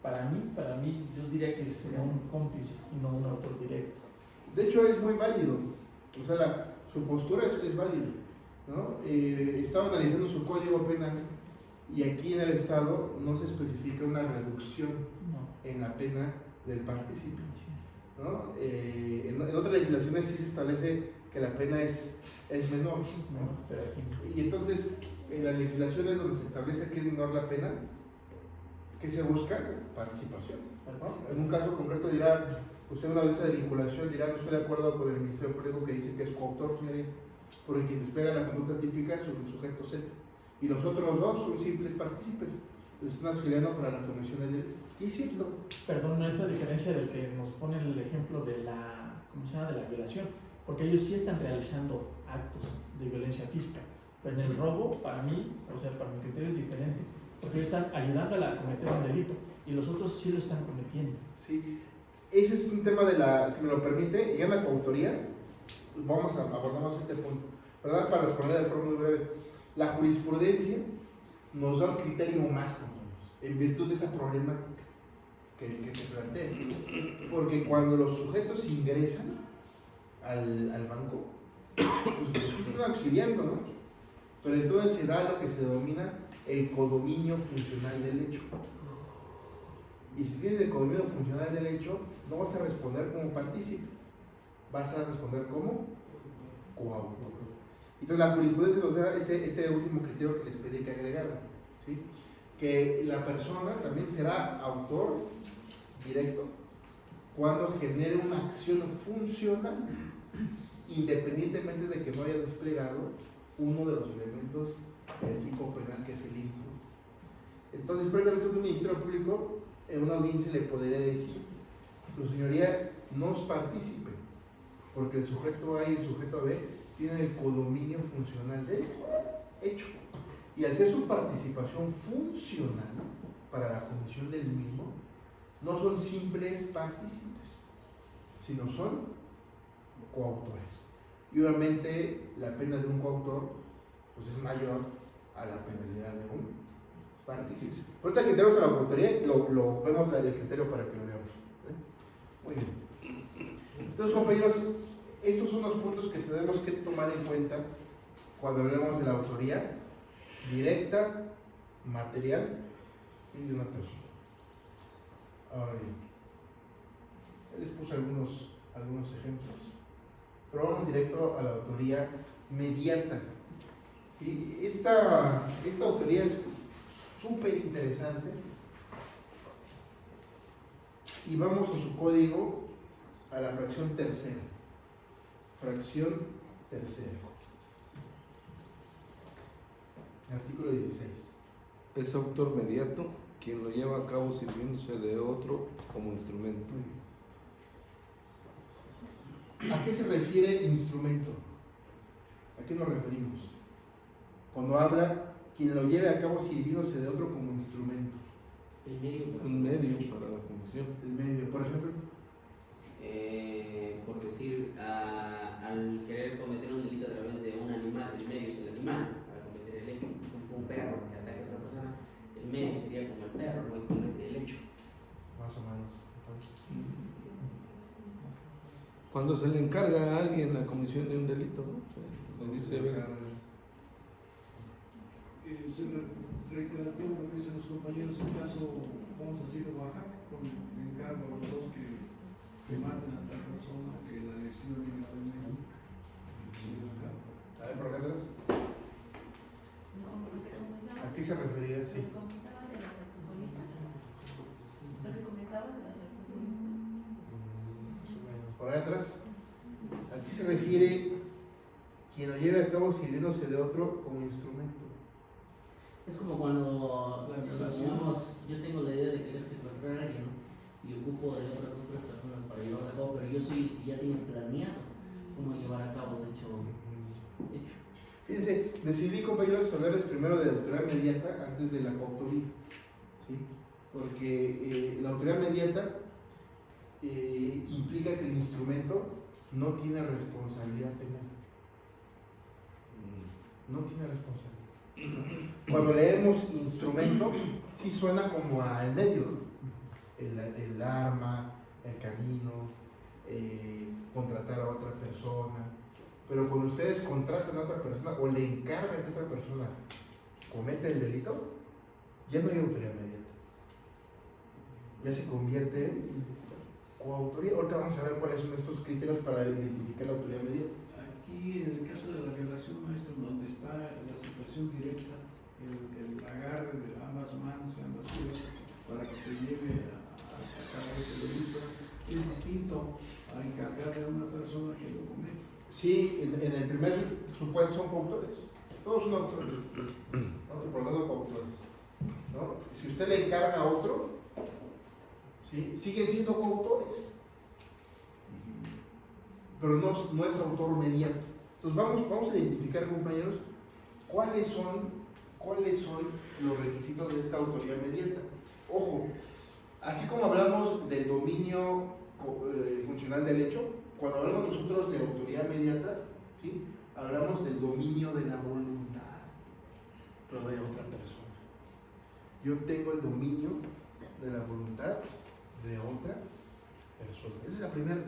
para mí, yo diría que sería un cómplice y no un autor directo. De hecho, es muy válido. O sea, su postura es válida, ¿no? Estaba analizando su código penal y aquí en el Estado no se especifica una reducción No. en la pena del partícipe, Así es. ¿no? En otras legislaciones sí se establece que la pena es menor, No, ¿no? pero aquí no. Y entonces, en las legislaciones donde se establece que es menor la pena, ¿qué se busca? Participación, ¿no? En un caso concreto dirá, usted en una audiencia de vinculación dirá, no estoy de acuerdo con el Ministerio Público que dice que es coautor, señoría, porque quien despega la conducta típica es un sujeto Z. Y los otros dos son simples partícipes. Están auxiliando para la comisión del delito. Y es cierto. Perdón, no es la diferencia del que nos ponen el ejemplo de la, ¿cómo se llama?, de la violación, porque ellos sí están realizando actos de violencia física, pero en el robo, para mí, o sea, para mi criterio es diferente, porque ellos están ayudando a cometer un delito y los otros sí lo están cometiendo. Sí. Ese es un tema de la, si me lo permite, y en la coautoría, vamos a abordamos este punto, ¿verdad? Para responder de forma muy breve. La jurisprudencia nos da un criterio más común, en virtud de esa problemática que se plantea. Porque cuando los sujetos ingresan al banco, pues sí están auxiliando, ¿no? Pero entonces se da lo que se denomina el codominio funcional del hecho. Y si tienes el codominio funcional del hecho, no vas a responder como partícipe, vas a responder como coautor. Entonces la jurisprudencia nos da este último criterio que les pedí que agregaran, ¿sí? Que la persona también será autor directo cuando genere una acción funcional, independientemente de que no haya desplegado uno de los elementos del tipo penal que es el input. Entonces, prácticamente un Ministerio Público en una audiencia le podría decir, su señoría, no es partícipe, porque el sujeto A y el sujeto B tienen el codominio funcional del hecho. Y al ser su participación funcional para la comisión del mismo, no son simples partícipes, sino son coautores. Y obviamente la pena de un coautor pues es mayor a la penalidad de un partícipe. Por ahorita que tenemos a la coautoría, lo vemos el criterio para que lo veamos. Muy bien. Entonces, compañeros, estos son los puntos que tenemos que tomar en cuenta cuando hablemos de la autoría directa, material, ¿sí?, de una persona. Ahora bien, les puse algunos ejemplos, pero vamos directo a la autoría mediata. ¿Sí? Esta autoría es súper interesante y vamos a su código, a la fracción tercera. Fracción tercera. Artículo 16. Es autor mediato quien lo lleva a cabo sirviéndose de otro como instrumento. ¿A qué se refiere instrumento? ¿A qué nos referimos? Cuando habla quien lo lleve a cabo sirviéndose de otro como instrumento. El medio para Un medio para la comisión. El medio, por ejemplo. Por decir, al querer cometer un delito a través de un animal, el medio es el animal para cometer el hecho. Un perro que ataque a esa persona, el medio sería como el perro, no comete el hecho. Más o menos. Cuando se le encarga a alguien la comisión de un delito, ¿no? Le dice, Reiterativo lo que dicen los compañeros, en caso, vamos a decirlo, Oaxaca, con el encargo a los dos que maten a tal persona, que la decisión viene a ver. A ver, ¿por qué atrás? ¿A qué se refería? Sí. Lo que comentaba de la saxofonista. Lo que comentaba de la saxofonista. Más o menos. Por ahí atrás. ¿A qué se refiere quien lo lleve a cabo sirviéndose de otro como instrumento? Es como cuando, La supongamos, yo tengo la idea de querer secuestrar a alguien, ¿no?, y ocupo de otras dos tres personas para llevarlo a cabo, pero yo ya tengo planeado cómo llevar a cabo hecho. Fíjense, decidí, compañeros, hablarles primero de la autoridad mediata antes de la coautoría, ¿sí? Porque la autoridad mediata implica que el instrumento no tiene responsabilidad penal. No tiene responsabilidad. Cuando leemos instrumento, sí suena como al medio, ¿no? El arma, el camino, contra contratar a otra persona. Pero cuando ustedes contratan a otra persona o le encargan que otra persona cometa el delito, ya no hay autoría inmediata. Ya se convierte en coautoría. Ahorita vamos a ver cuáles son estos criterios para identificar la autoría inmediata. Aquí, en el caso de la violación, maestro, donde está la situación directa, el agarre de ambas manos, ambas pies, para que se lleve a cabo ese delito, es distinto a encargarle a una persona que lo comete. Sí, en el primer supuesto son coautores. Todos son autores. ¿No? Por lo tanto, coautores. ¿No? Si usted le encarga a otro, ¿sí? Siguen siendo coautores. Pero no es autor mediato. Entonces vamos a identificar, compañeros, cuáles son los requisitos de esta autoría mediata. Ojo, así como hablamos del dominio funcional del hecho, cuando hablamos nosotros de autoría mediata, ¿sí? Hablamos del dominio de la voluntad, pero de otra persona. Yo tengo el dominio de la voluntad de otra persona. Esa es la primera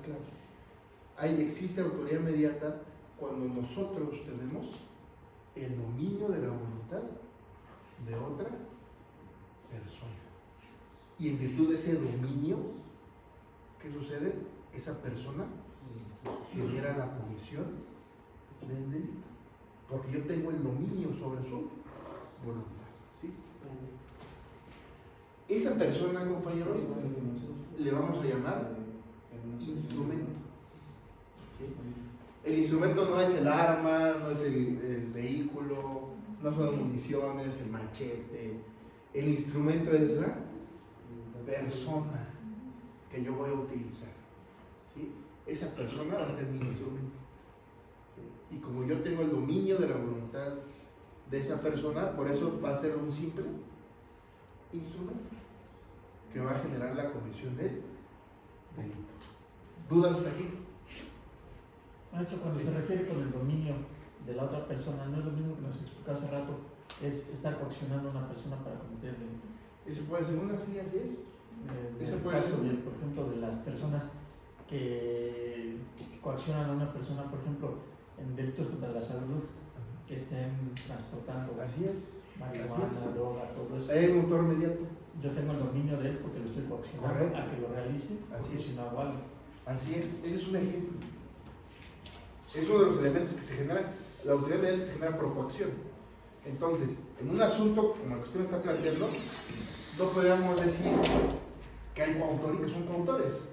clave. Existe autoría mediata cuando nosotros tenemos el dominio de la voluntad de otra persona. Y en virtud de ese dominio, ¿qué sucede? Esa persona genera la comisión del delito. Porque yo tengo el dominio sobre su voluntad. ¿Sí? Esa persona, compañeros, le vamos a llamar instrumento. ¿Sí? El instrumento no es el arma, no es el vehículo, no son las municiones, el machete. El instrumento es la persona que yo voy a utilizar. ¿Sí? Esa persona va a ser mi instrumento. ¿Sí? Y como yo tengo el dominio de la voluntad de esa persona, por eso va a ser un simple instrumento que va a generar la comisión del delito. ¿Dudas hasta aquí? Maestro, cuando se refiere con el dominio de la otra persona, no es lo mismo que nos explicó hace rato, es estar coaccionando a una persona para cometer el delito. Ese puede ser una, sí, así es. En Ese el puede caso, ser. por ejemplo, de las personas que coaccionan a una persona, por ejemplo, en delitos contra la salud, que estén transportando Así es. marihuana, droga, todo eso. Hay un autor mediato. Yo tengo el dominio de él porque lo estoy coaccionando Correcto. a que lo realice, Así porque es. si no hago algo. Así es. Ese es un ejemplo. Es uno de los elementos que se genera. La autoridad mediata se genera por coacción. Entonces, en un asunto como el que usted me está planteando, no podemos decir que hay coautor y que son coautores.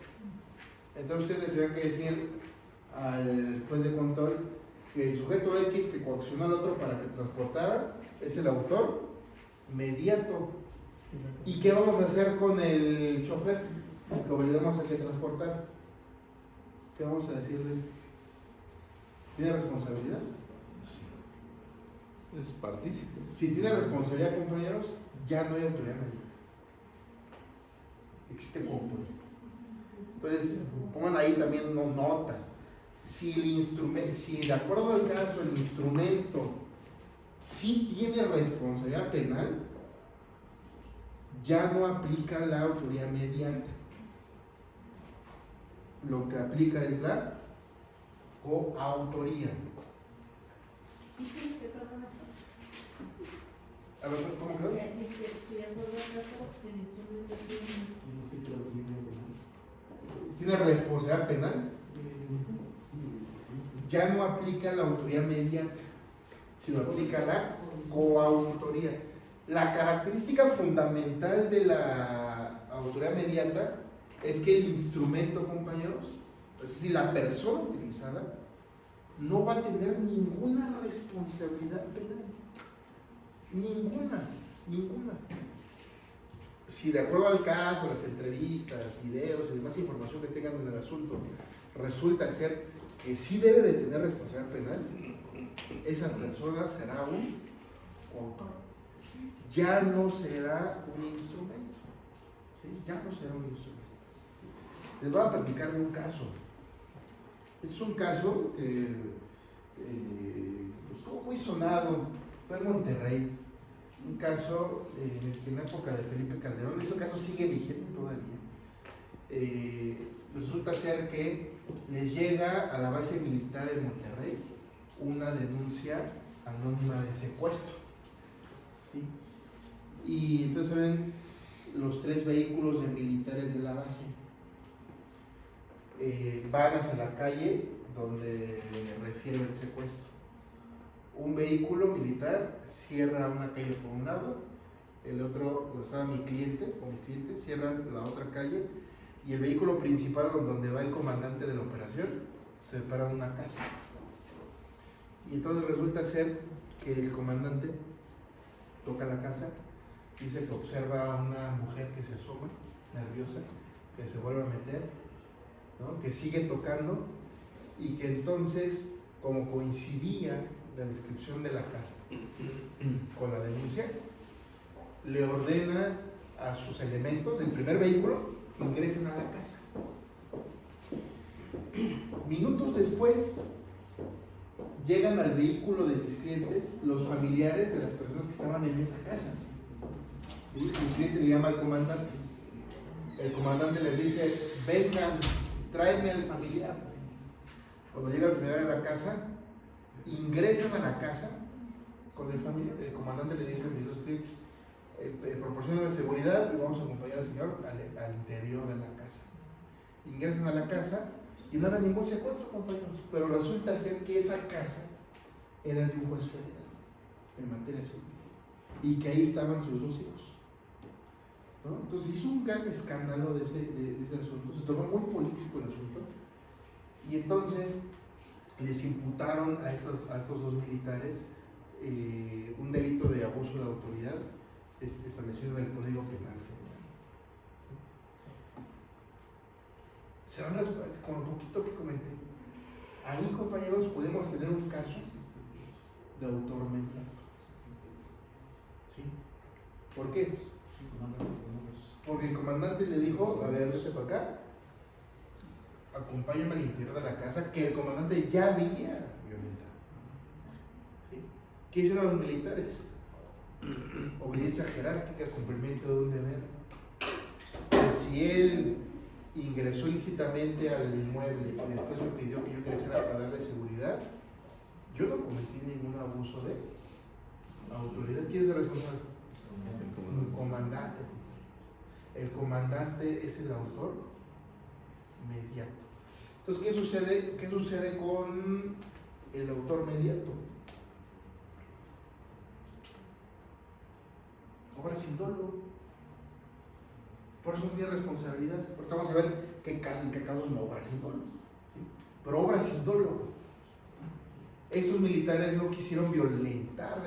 Entonces usted le tendría que decir al juez de control que el sujeto X que coaccionó al otro para que transportara es el autor mediato. ¿Y qué vamos a hacer con el chofer que obligamos a que transportara? ¿Qué vamos a decirle? ¿Tiene responsabilidad? Es partícipe. Si tiene responsabilidad, compañeros, ya no hay autoridad mediata. Existe coautor. Entonces, pongan ahí también una nota. Si de acuerdo al caso el instrumento sí tiene responsabilidad penal, ya no aplica la autoridad mediata. Lo que aplica es la coautoría. ¿Sí tiene que programar eso? A ver, ¿cómo quedó? Si de acuerdo al caso, el instrumento Tiene responsabilidad penal, ya no aplica la autoría mediata, sino aplica la coautoría. La característica fundamental de la autoría mediata es que el instrumento, compañeros, es decir, la persona utilizada, no va a tener ninguna responsabilidad penal. Ninguna. Si de acuerdo al caso, las entrevistas, videos y demás información que tengan en el asunto, resulta ser que sí debe de tener responsabilidad penal, esa persona será un coautor. Ya no será un instrumento. ¿Sí? Ya no será un instrumento. Les voy a platicar de un caso. Este es un caso que estuvo muy sonado, fue en Monterrey. Un caso en la época de Felipe Calderón. Ese caso sigue vigente todavía. Resulta ser que les llega a la base militar en Monterrey una denuncia anónima de secuestro. ¿Sí? Y entonces ven los 3 vehículos de militares de la base. Van hacia la calle donde refiere el secuestro. Un vehículo militar cierra una calle por un lado, el otro, donde estaba mi cliente o mis clientes, cierran la otra calle, y el vehículo principal donde va el comandante de la operación se para en una casa. Y entonces resulta ser que el comandante toca la casa, dice que observa a una mujer que se asoma, nerviosa, que se vuelve a meter, ¿no? Que sigue tocando, y que entonces, como coincidía la descripción de la casa con la denuncia, le ordena a sus elementos del primer vehículo que ingresen a la casa. Minutos después llegan al vehículo de mis clientes los familiares de las personas que estaban en esa casa. ¿Sí? Mi cliente le llama al comandante. El comandante les dice: vengan, tráeme al familiar. Cuando llega el familiar a la casa, ingresan a la casa con el familiar. El comandante le dice a mis 2 clientes: proporcionen seguridad y vamos a acompañar al señor al interior de la casa. Ingresan a la casa y no había ningún secuestro, compañeros, pero resulta ser que esa casa era de un juez federal en materia civil y que ahí estaban sus 2 hijos, ¿no? Entonces hizo un gran escándalo de ese asunto, se tornó muy político el asunto, y entonces les imputaron a estos 2 militares un delito de abuso de autoridad establecido en el Código Penal Federal. ¿Sí? Se dan respuestas con lo poquito que comenté. Ahí, compañeros, podemos tener un caso de autor mediato. ¿Sí? ¿Por qué? Porque el comandante le dijo: a ver, vete para acá, acompáñame al interior de la casa, que el comandante ya había violentado. ¿Sí? ¿Qué hicieron los militares? Obediencia jerárquica, cumplimiento de un deber. Pues si él ingresó ilícitamente al inmueble y después me pidió que yo ingresara para darle seguridad, yo no cometí ningún abuso de autoridad. ¿Quién es el responsable? El comandante. El comandante es el autor mediato. Entonces, ¿qué sucede con el autor mediato? Obra sin dolo. Por eso no tiene responsabilidad. Ahorita vamos a ver en qué casos no obra sin dolo. ¿Sí? Pero obra sin dolo. Estos militares no quisieron violentar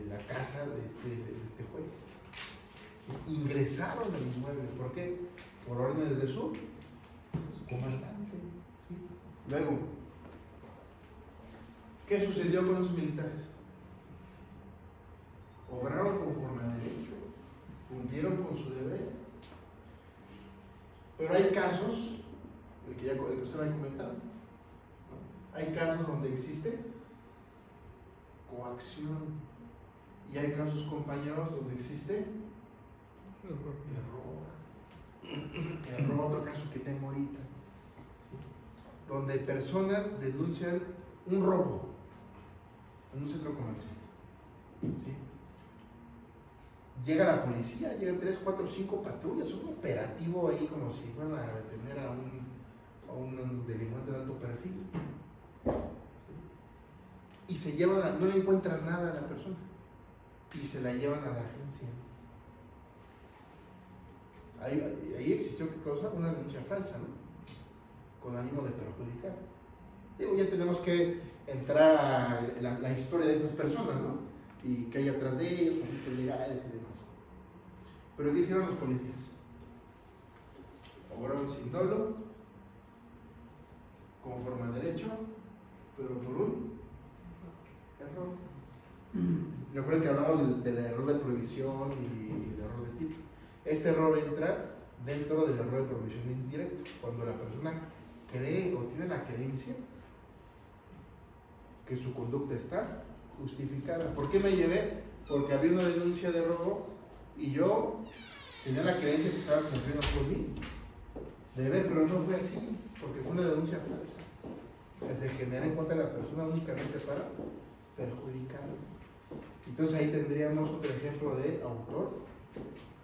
la casa de este juez. ¿Sí? Ingresaron al inmueble. ¿Por qué? Por órdenes de su comandante. ¿Sí? Luego, ¿qué sucedió con los militares? Obraron conforme a derecho, cumplieron con su deber. Pero hay casos, el que usted me ha comentado, ¿no? Hay casos donde existe coacción, y hay casos, compañeros, donde existe error, otro caso que tengo ahorita, donde personas denuncian un robo en un centro comercial. ¿Sí? Llega la policía, llegan 3, 4, 5 patrullas, un operativo ahí como si fueran a detener a un delincuente de alto perfil. ¿Sí? Y se llevan, no le encuentran nada a la persona y se la llevan a la agencia. Ahí existió, ¿qué cosa? Una denuncia falsa, ¿no? Con ánimo de perjudicar. Digo, ya tenemos que entrar a la historia de estas personas, ¿no? Y que hay atrás de ellos, conflictos legales y demás. Pero ¿qué hicieron los policías? Obraron sin dolo, conforme a derecho, pero por un error. Recuerden que hablamos del error de prohibición y el error de tipo. Ese error entra dentro del error de prohibición indirecto, cuando la persona cree o tiene la creencia que su conducta está justificada. ¿Por qué me llevé? Porque había una denuncia de robo y yo tenía la creencia que estaba cumpliendo por mí. Deber, pero no fue así, porque fue una denuncia falsa que se genera en contra de la persona únicamente para perjudicarla. Entonces ahí tendríamos otro ejemplo de autor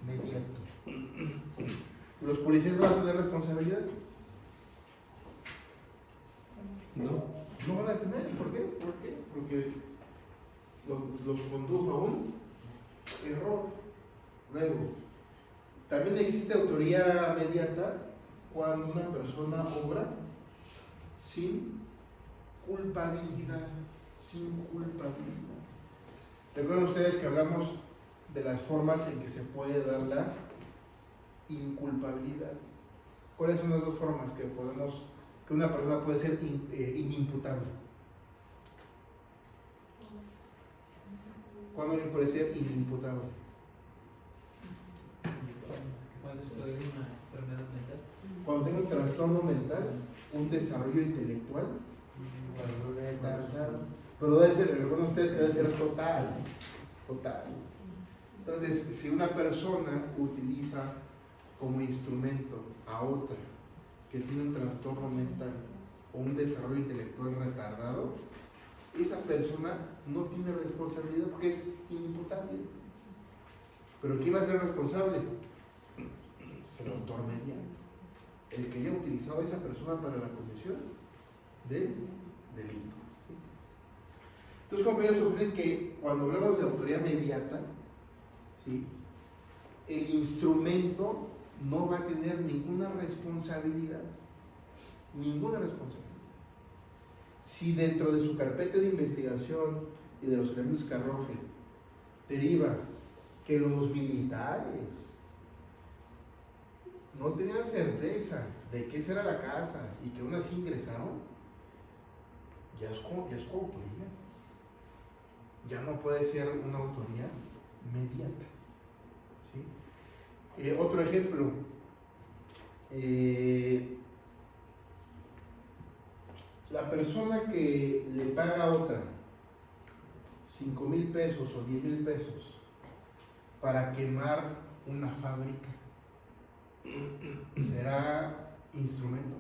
mediato. ¿Los policías van a tener responsabilidad? No. No van a tener, ¿por qué? Porque los condujo a un error. Luego, también existe autoría mediata cuando una persona obra sin culpabilidad. Recuerden ustedes que hablamos de las formas en que se puede dar la inculpabilidad. ¿Cuáles son las dos formas que una persona puede ser inimputable? ¿Cuándo le puede ser inimputable? Cuando tenga un trastorno mental, un desarrollo intelectual retardado. Pero debe ser, recuerden ustedes que debe ser total. Entonces, si una persona utiliza como instrumento a otra que tiene un trastorno mental o un desarrollo intelectual retardado, esa persona no tiene responsabilidad porque es inimputable. ¿Pero quién va a ser responsable? El autor mediano, el que haya utilizado a esa persona para la comisión del delito. Entonces, compañeros, ocurre que cuando hablamos de autoría mediata, ¿sí?, el instrumento no va a tener ninguna responsabilidad. Si dentro de su carpeta de investigación y de los elementos que arroje deriva que los militares no tenían certeza de que esa era la casa y que aún así ingresaron, ya es coautoría. Ya no puede ser una autoría mediata. ¿Sí? Otro ejemplo. La persona que le paga a otra 5,000 pesos o 10,000 pesos para quemar una fábrica, ¿será instrumento?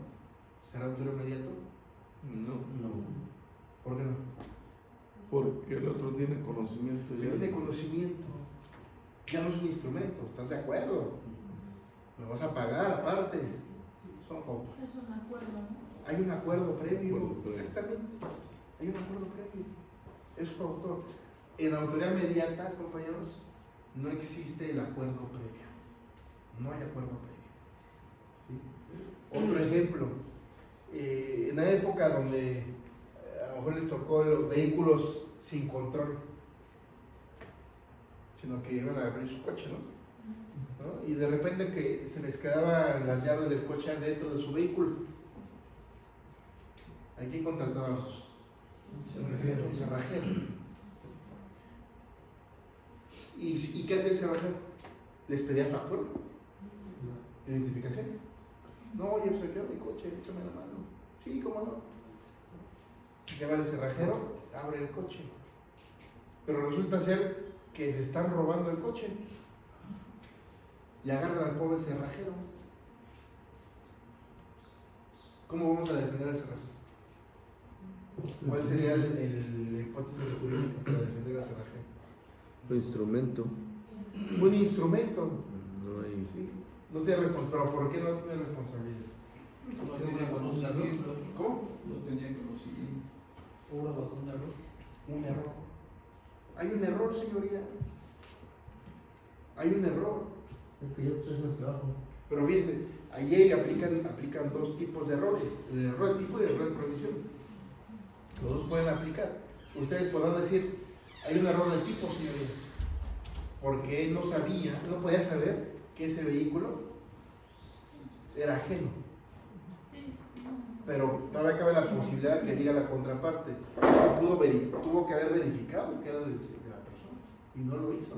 ¿Será autor inmediato? No. ¿Por qué no? Porque el otro tiene conocimiento ya. Tiene conocimiento. Ya no es un instrumento, ¿estás de acuerdo? Me vas a pagar aparte. Son fotos. Es un acuerdo, ¿no? Hay un acuerdo previo. Acuerdo previo. Exactamente. Hay un acuerdo previo. Es coautor. En autoría mediata, compañeros, no existe el acuerdo previo. No hay acuerdo previo. ¿Sí? Otro ejemplo. En la época donde a lo mejor les tocó los vehículos sin control, sino que iban a abrir su coche, ¿no? Y de repente que se les quedaban las llaves del coche dentro de su vehículo. ¿A quién contratábamos? Un cerrajero. ¿Y qué hace el cerrajero? Les pedía factura, identificación. No, oye, pues se quedó mi coche, échame la mano. Sí, cómo no. Lleva el cerrajero, abre el coche. Pero resulta ser que se están robando el coche. Y agarran al pobre cerrajero. ¿Cómo vamos a defender al cerrajero? ¿Cuál sería la hipótesis jurídica para defender al cerrajero? Un instrumento. Un instrumento. No hay. Sí. No tiene responsabilidad. ¿Pero por qué no tiene responsabilidad? No tenía conocimiento. ¿Cómo? No tenía conocimiento. Obra bajo un error. Un error. Hay un error, señoría. Hay un error. Porque ya es nuestro trabajo. Pero fíjense, ahí aplican dos tipos de errores: el error de tipo y el error de provisión. Los dos pueden aplicar. Ustedes podrán decir, hay un error de tipo, señoría, porque él no podía saber que ese vehículo era ajeno. Pero todavía cabe la posibilidad que diga la contraparte. Tuvo que haber verificado que era de la persona y no lo hizo.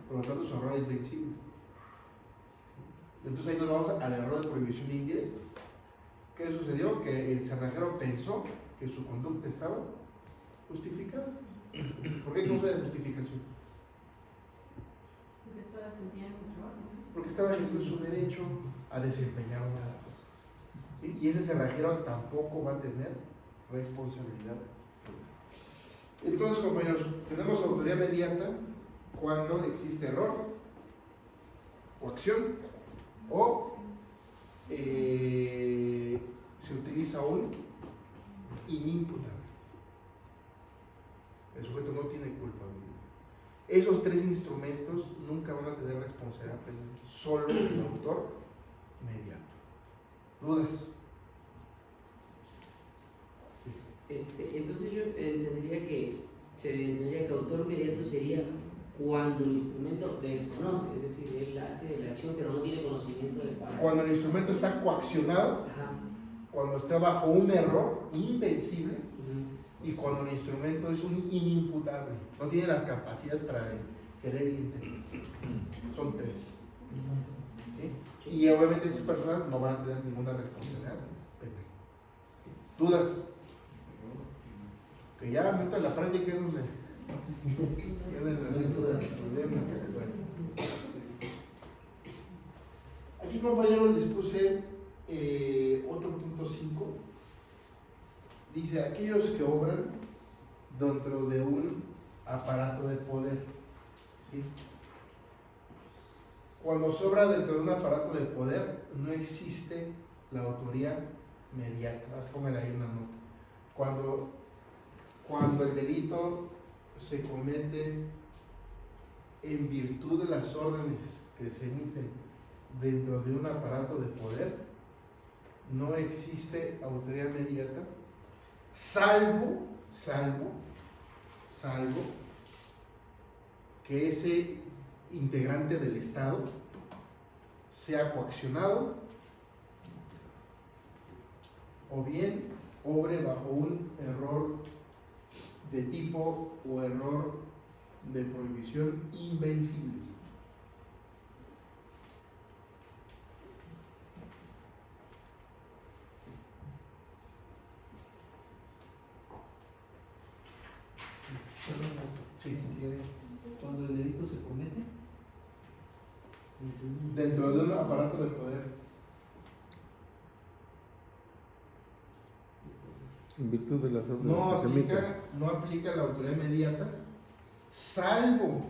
Por lo tanto, su error es vencible. Entonces ahí nos vamos al error de prohibición indirecto. ¿Qué sucedió? Que el cerrajero pensó que su conducta estaba justificada. ¿Por qué causa de justificación? Porque estaba sentía mucho. Porque estaba ejerciendo su derecho a desempeñar una labor. Y ese cerrajero tampoco va a tener responsabilidad. Entonces, compañeros, tenemos autoría mediata cuando existe error, coacción o se utiliza un inimputable. El sujeto no tiene culpabilidad. Esos tres instrumentos nunca van a tener responsabilidad penal, solo el autor mediato. ¿Dudas? Entonces yo entendería que autor mediato sería cuando el instrumento desconoce, es decir, él hace la acción pero no tiene conocimiento del parámetro. Cuando el instrumento está coaccionado, Ajá. cuando está bajo un error invencible Ujú. y cuando el instrumento es un inimputable, no tiene las capacidades para querer intervenir. Son tres. ¿Sí? Y obviamente esas personas no van a tener ninguna responsabilidad penal. ¿Dudas? Que ya ahorita la práctica es donde aquí, compañeros, les puse otro punto 5. Dice, aquellos que obran dentro de un aparato de poder. ¿Sí? Cuando se obra dentro de un aparato de poder, no existe la autoría mediata. Pónganle ahí una nota. Cuando el delito se comete en virtud de las órdenes que se emiten dentro de un aparato de poder, no existe autoría mediata, salvo que ese integrante del Estado sea coaccionado o bien obre bajo un error de tipo o error de prohibición invencibles. Sí. Cuando el delito se comete, Dentro de un aparato de poder. En virtud de las órdenes No que se emiten. aplica la autoridad inmediata, salvo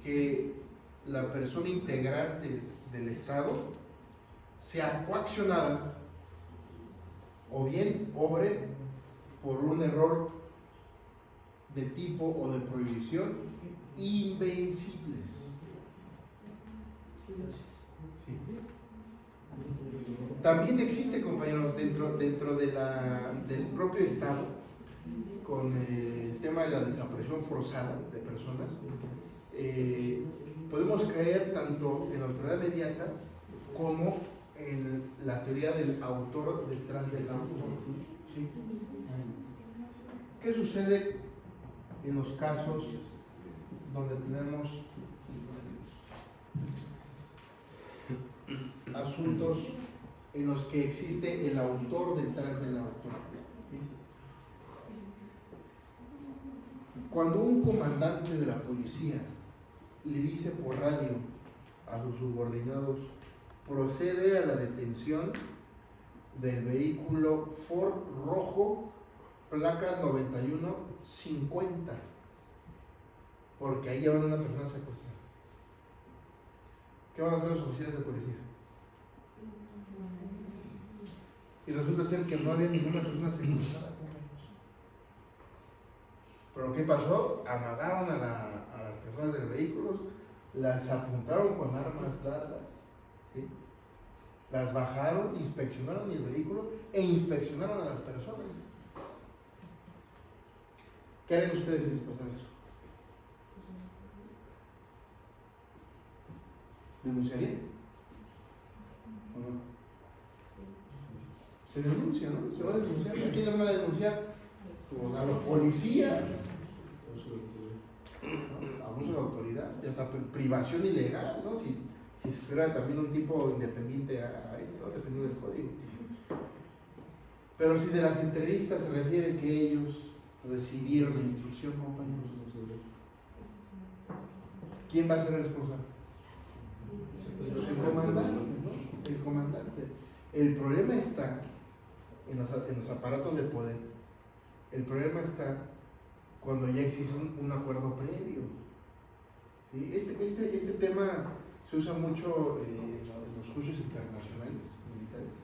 que la persona integrante del Estado sea coaccionada o bien obre por un error de tipo o de prohibición invencibles. Sí. También existe, compañeros, dentro del propio Estado, con el tema de la desaparición forzada de personas, podemos caer tanto en la autoridad mediata como en la teoría del autor detrás del autor. ¿Sí? ¿Qué sucede en los casos donde tenemos asuntos en los que existe el autor detrás del autor? ¿Sí? Cuando un comandante de la policía le dice por radio a sus subordinados, procede a la detención del vehículo Ford rojo, placas 9150, porque ahí llevan a una persona secuestrada. ¿Qué van a hacer los oficiales de policía? Y resulta ser que no había ninguna persona secuestrada con ellos. ¿Pero qué pasó? Amagaron a las personas del vehículo, las apuntaron con armas largas, ¿sí? Las bajaron, inspeccionaron el vehículo e inspeccionaron a las personas. ¿Qué harían ustedes si les pasara eso? ¿Denunciarían? ¿O no? Se denuncia, ¿no? Se va a denunciar. ¿A quién le van a denunciar? A los policías. ¿No? Abuso de autoridad, y hasta privación ilegal, ¿no? Si fuera también un tipo independiente a esto, dependiendo del código. Pero si de las entrevistas se refiere que ellos recibieron la instrucción, compañeros, ¿quién va a ser el responsable? El comandante. El problema está en los aparatos de poder. El problema está cuando ya existe un acuerdo previo. ¿Sí? Este tema se usa mucho en los juicios internacionales militares.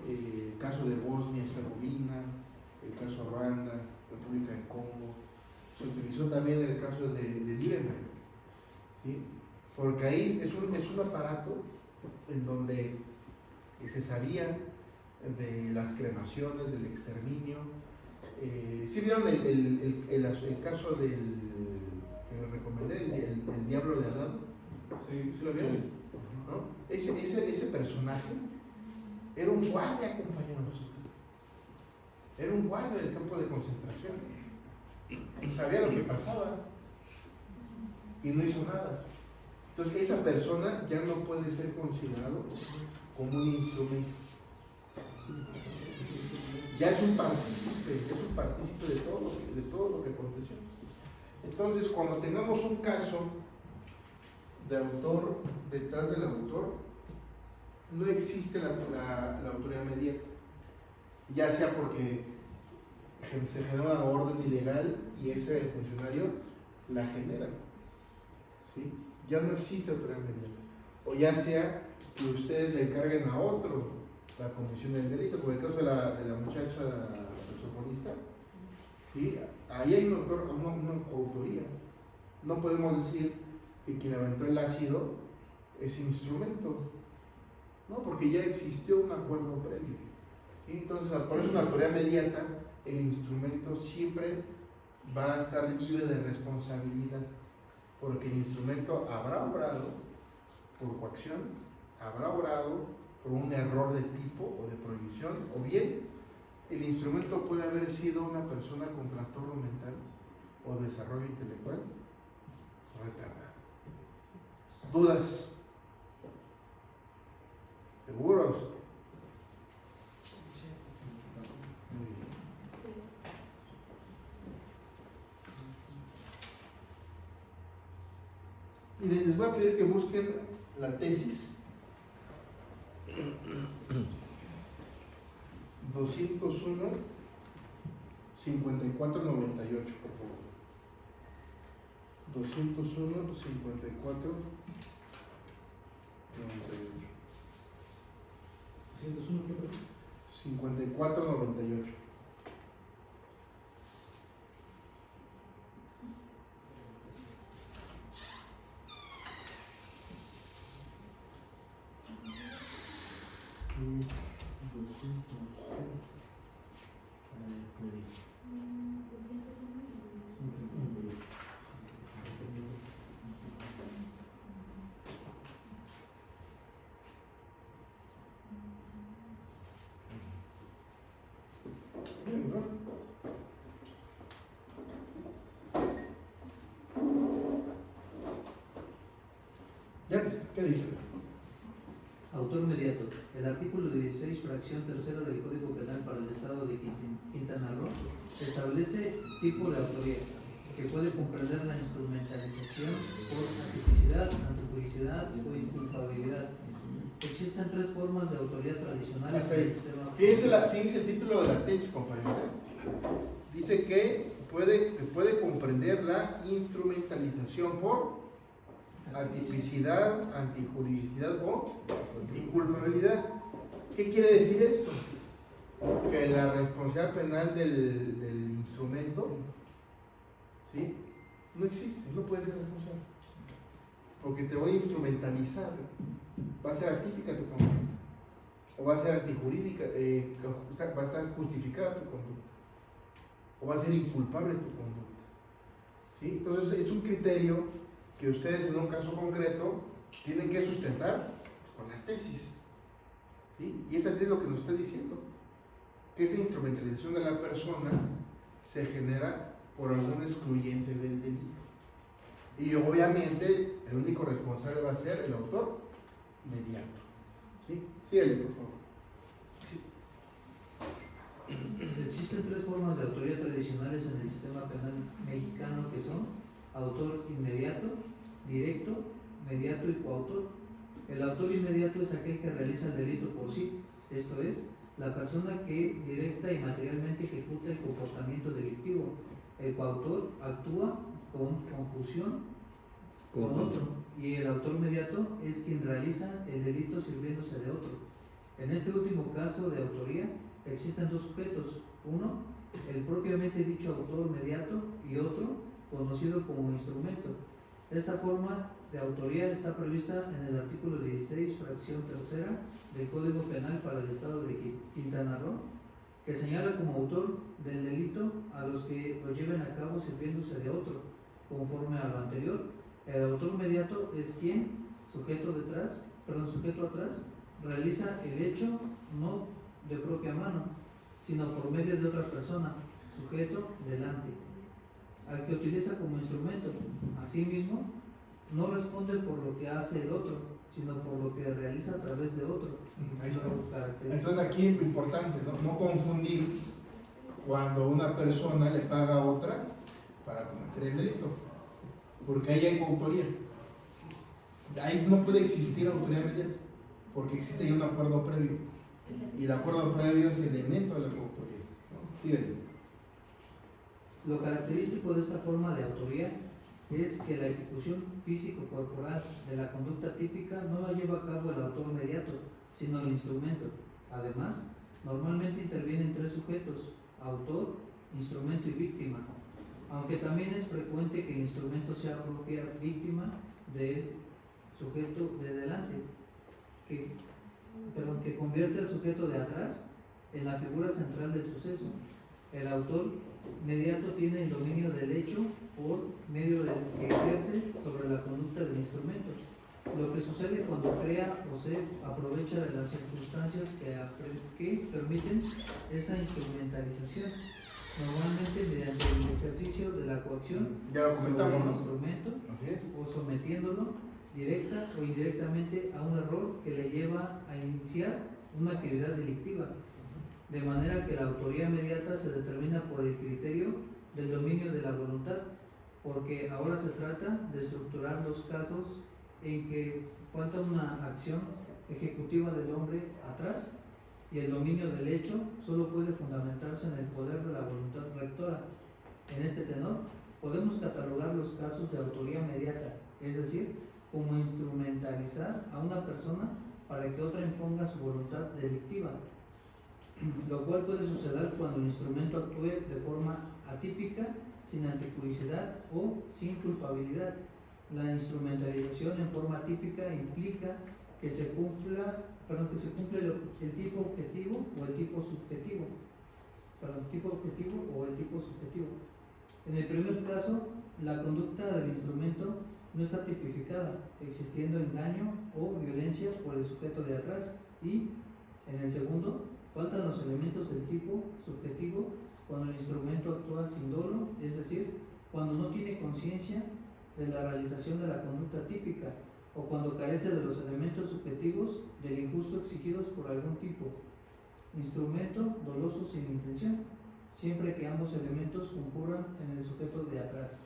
El caso de Bosnia y Herzegovina, el caso Ruanda, República del Congo. Se utilizó también en el caso de Nuremberg. ¿Sí? Porque ahí es un aparato en donde se sabía de las cremaciones, del exterminio. ¿Sí vieron el caso que les recomendé, el diablo de al lado? Sí, ¿Sí lo vieron? ¿No? Ese personaje era un guardia, compañeros. Era un guardia del campo de concentración. Sabía lo que pasaba y no hizo nada. Entonces esa persona ya no puede ser considerado como un instrumento. Ya es un partícipe de todo lo que aconteció. Entonces, cuando tengamos un caso de autor, detrás del autor, no existe la autoridad inmediata, ya sea porque se genera una orden ilegal y ese funcionario la genera, ¿sí? Ya no existe autoridad inmediata, o ya sea que ustedes le encarguen a otro la comisión del delito, como el caso de la muchacha saxofonista, ¿sí? Ahí hay una coautoría. No podemos decir que quien aventó el ácido es instrumento, ¿no? Porque ya existió un acuerdo previo, ¿sí? Entonces, por eso en la autoridad inmediata, el instrumento siempre va a estar libre de responsabilidad, porque el instrumento habrá obrado por coacción, habrá obrado por un error de tipo o de prohibición, o bien el instrumento puede haber sido una persona con trastorno mental o desarrollo intelectual retardado. ¿Dudas? ¿Seguros? Muy bien. Miren, les voy a pedir que busquen la tesis 201 5498, por favor. 201 54 98. 101, ¿qué pasa? 54 98. ¿Ya? ¿Qué dice? Autor inmediato. El artículo 16, fracción tercera del Código Penal para el Estado de Quintana Roo establece tipo de autoría que puede comprender la instrumentalización por artificialidad, antropología o inculpabilidad. Existen tres formas de autoría tradicionales Hasta en el ahí. sistema. Fíjense el título de la tesis, compañero. Dice que puede comprender la instrumentalización por atipicidad, antijuridicidad o inculpabilidad. ¿Qué quiere decir esto? Que la responsabilidad penal del instrumento, ¿sí?, no existe, no puede ser responsable. Porque te voy a instrumentalizar, va a ser atípica tu conducta, o va a ser antijurídica, va a estar justificada tu conducta, o va a ser inculpable tu conducta, ¿sí? Entonces es un criterio que ustedes en un caso concreto tienen que sustentar con las tesis, ¿sí? Y esa es lo que nos está diciendo, que esa instrumentalización de la persona se genera por algún excluyente del delito. Y obviamente el único responsable va a ser el autor inmediato, ¿sí? Sí, Ali, por favor. Existen tres formas de autoría tradicionales en el sistema penal mexicano que son autor inmediato, directo, mediato y coautor. El autor inmediato es aquel que realiza el delito por sí, esto es, la persona que directa y materialmente ejecuta el comportamiento delictivo. El coautor actúa con conjunción con otro, y el autor mediato es quien realiza el delito sirviéndose de otro. En este último caso de autoría existen dos sujetos: uno, el propiamente dicho autor mediato, y otro, conocido como instrumento. Esta forma de autoría está prevista en el artículo 16, fracción tercera del Código Penal para el Estado de Quintana Roo, que señala como autor del delito a los que lo lleven a cabo sirviéndose de otro. Conforme a lo anterior, el autor mediato es quien, sujeto atrás, realiza el hecho no de propia mano, sino por medio de otra persona, sujeto delante, al que utiliza como instrumento. Asimismo, no responde por lo que hace el otro, sino por lo que realiza a través de otro. Ahí está. Característica. Entonces aquí es importante, ¿no? No confundir cuando una persona le paga a otra para cometer el delito, porque ahí hay coautoría. Ahí no puede existir autoría mediata, porque existe ya un acuerdo previo, y el acuerdo previo es elemento de la coautoría, ¿no? Síguele. Lo característico de esta forma de autoría es que la ejecución físico-corporal de la conducta típica no la lleva a cabo el autor mediato, sino el instrumento. Además, normalmente intervienen tres sujetos: autor, instrumento y víctima, aunque también es frecuente que el instrumento sea propia víctima del sujeto de delante, que convierte al sujeto de atrás en la figura central del suceso. El autor mediato tiene el dominio del hecho por medio del que ejerce sobre la conducta del instrumento. Lo que sucede cuando crea o se aprovecha de las circunstancias que permiten esa instrumentalización, normalmente mediante el ejercicio de la coacción Ya lo sobre comentamos, el ¿no? instrumento, Así es. o sometiéndolo directa o indirectamente a un error que le lleva a iniciar una actividad delictiva, de manera que la autoría mediata se determina por el criterio del dominio de la voluntad, porque ahora se trata de estructurar los casos en que falta una acción ejecutiva del hombre atrás, y el dominio del hecho solo puede fundamentarse en el poder de la voluntad rectora. En este tenor, podemos catalogar los casos de autoría mediata, es decir, como instrumentalizar a una persona para que otra imponga su voluntad delictiva, lo cual puede suceder cuando el instrumento actúe de forma atípica, sin anticulicidad o sin culpabilidad. La instrumentalización en forma atípica implica que se cumple el tipo objetivo o el tipo subjetivo. En el primer caso, la conducta del instrumento no está tipificada, existiendo engaño o violencia por el sujeto de atrás, y en el segundo, faltan los elementos del tipo subjetivo cuando el instrumento actúa sin dolo, es decir, cuando no tiene conciencia de la realización de la conducta típica, o cuando carece de los elementos subjetivos del injusto exigidos por algún tipo. Instrumento doloso sin intención, siempre que ambos elementos concurran en el sujeto de atrás.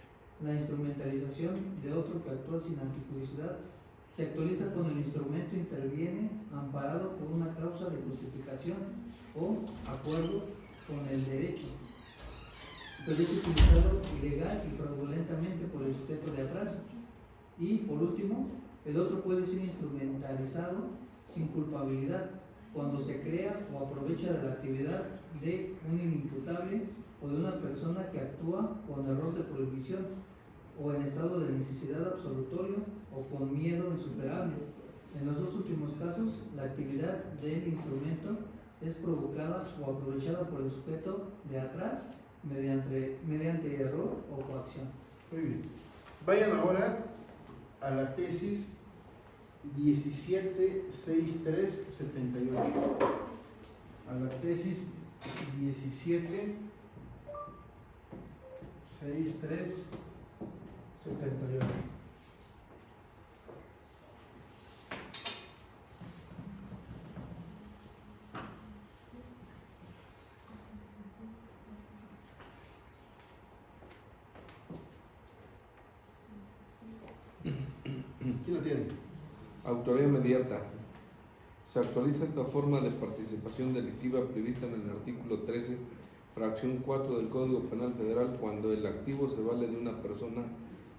La instrumentalización de otro que actúa sin anticulicidad se actualiza cuando el instrumento interviene amparado por una causa de justificación o acuerdo con el derecho, pero es utilizado ilegal y fraudulentamente por el sujeto de atrás. Y por último, el otro puede ser instrumentalizado sin culpabilidad cuando se crea o aprovecha de la actividad de un inimputable o de una persona que actúa con error de prohibición o en estado de necesidad absolutorio o con miedo insuperable. En los dos últimos casos, la actividad del instrumento es provocada o aprovechada por el sujeto de atrás mediante error o coacción. Muy bien. Vayan ahora a la tesis 176378. A la tesis 176378. ¿Quién lo tiene? Autoría mediata. Se actualiza esta forma de participación delictiva prevista en el artículo 13, fracción 4 del Código Penal Federal, cuando el activo se vale de una persona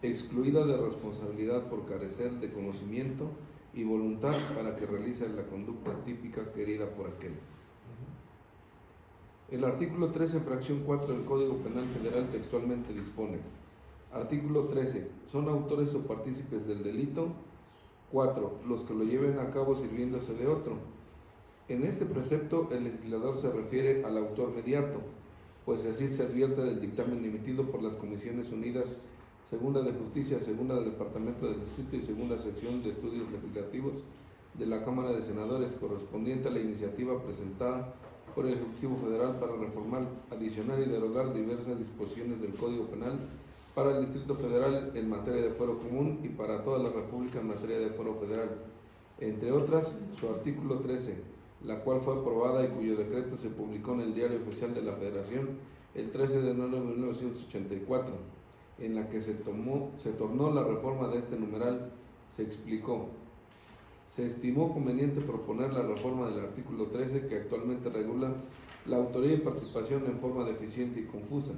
excluida de responsabilidad por carecer de conocimiento y voluntad para que realice la conducta típica querida por aquel. El artículo 13, fracción 4 del Código Penal Federal textualmente dispone: artículo 13. Son autores o partícipes del delito 4. Los que lo lleven a cabo sirviéndose de otro. En este precepto el legislador se refiere al autor mediato, pues así se advierte del dictamen emitido por las Comisiones Unidas Segunda de Justicia, Segunda del Departamento del Distrito y Segunda Sección de Estudios Legislativos de la Cámara de Senadores, correspondiente a la iniciativa presentada por el Ejecutivo Federal para reformar, adicionar y derogar diversas disposiciones del Código Penal para el Distrito Federal en materia de fuero común y para toda la República en materia de fuero federal, entre otras su artículo 13, la cual fue aprobada y cuyo decreto se publicó en el Diario Oficial de la Federación el 13 de enero de 1984, en la que se tornó la reforma de este numeral. Se explicó: se estimó conveniente proponer la reforma del artículo 13, que actualmente regula la autoría y participación en forma deficiente y confusa.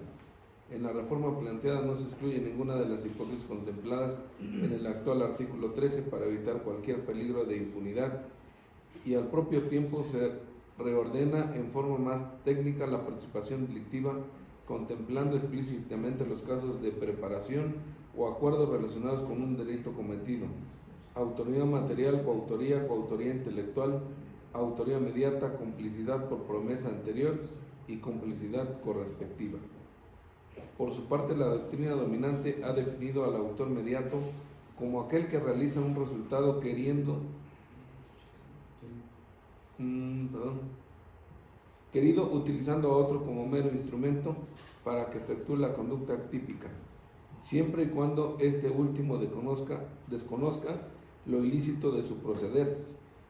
En la reforma planteada no se excluye ninguna de las hipótesis contempladas en el actual artículo 13 para evitar cualquier peligro de impunidad, y al propio tiempo se reordena en forma más técnica la participación delictiva, contemplando explícitamente los casos de preparación o acuerdos relacionados con un delito cometido, autoría material, coautoría intelectual, autoría mediata, complicidad por promesa anterior y complicidad correspectiva. Por su parte, la doctrina dominante ha definido al autor mediato como aquel que realiza un resultado querido utilizando a otro como mero instrumento para que efectúe la conducta típica, siempre y cuando este último desconozca lo ilícito de su proceder.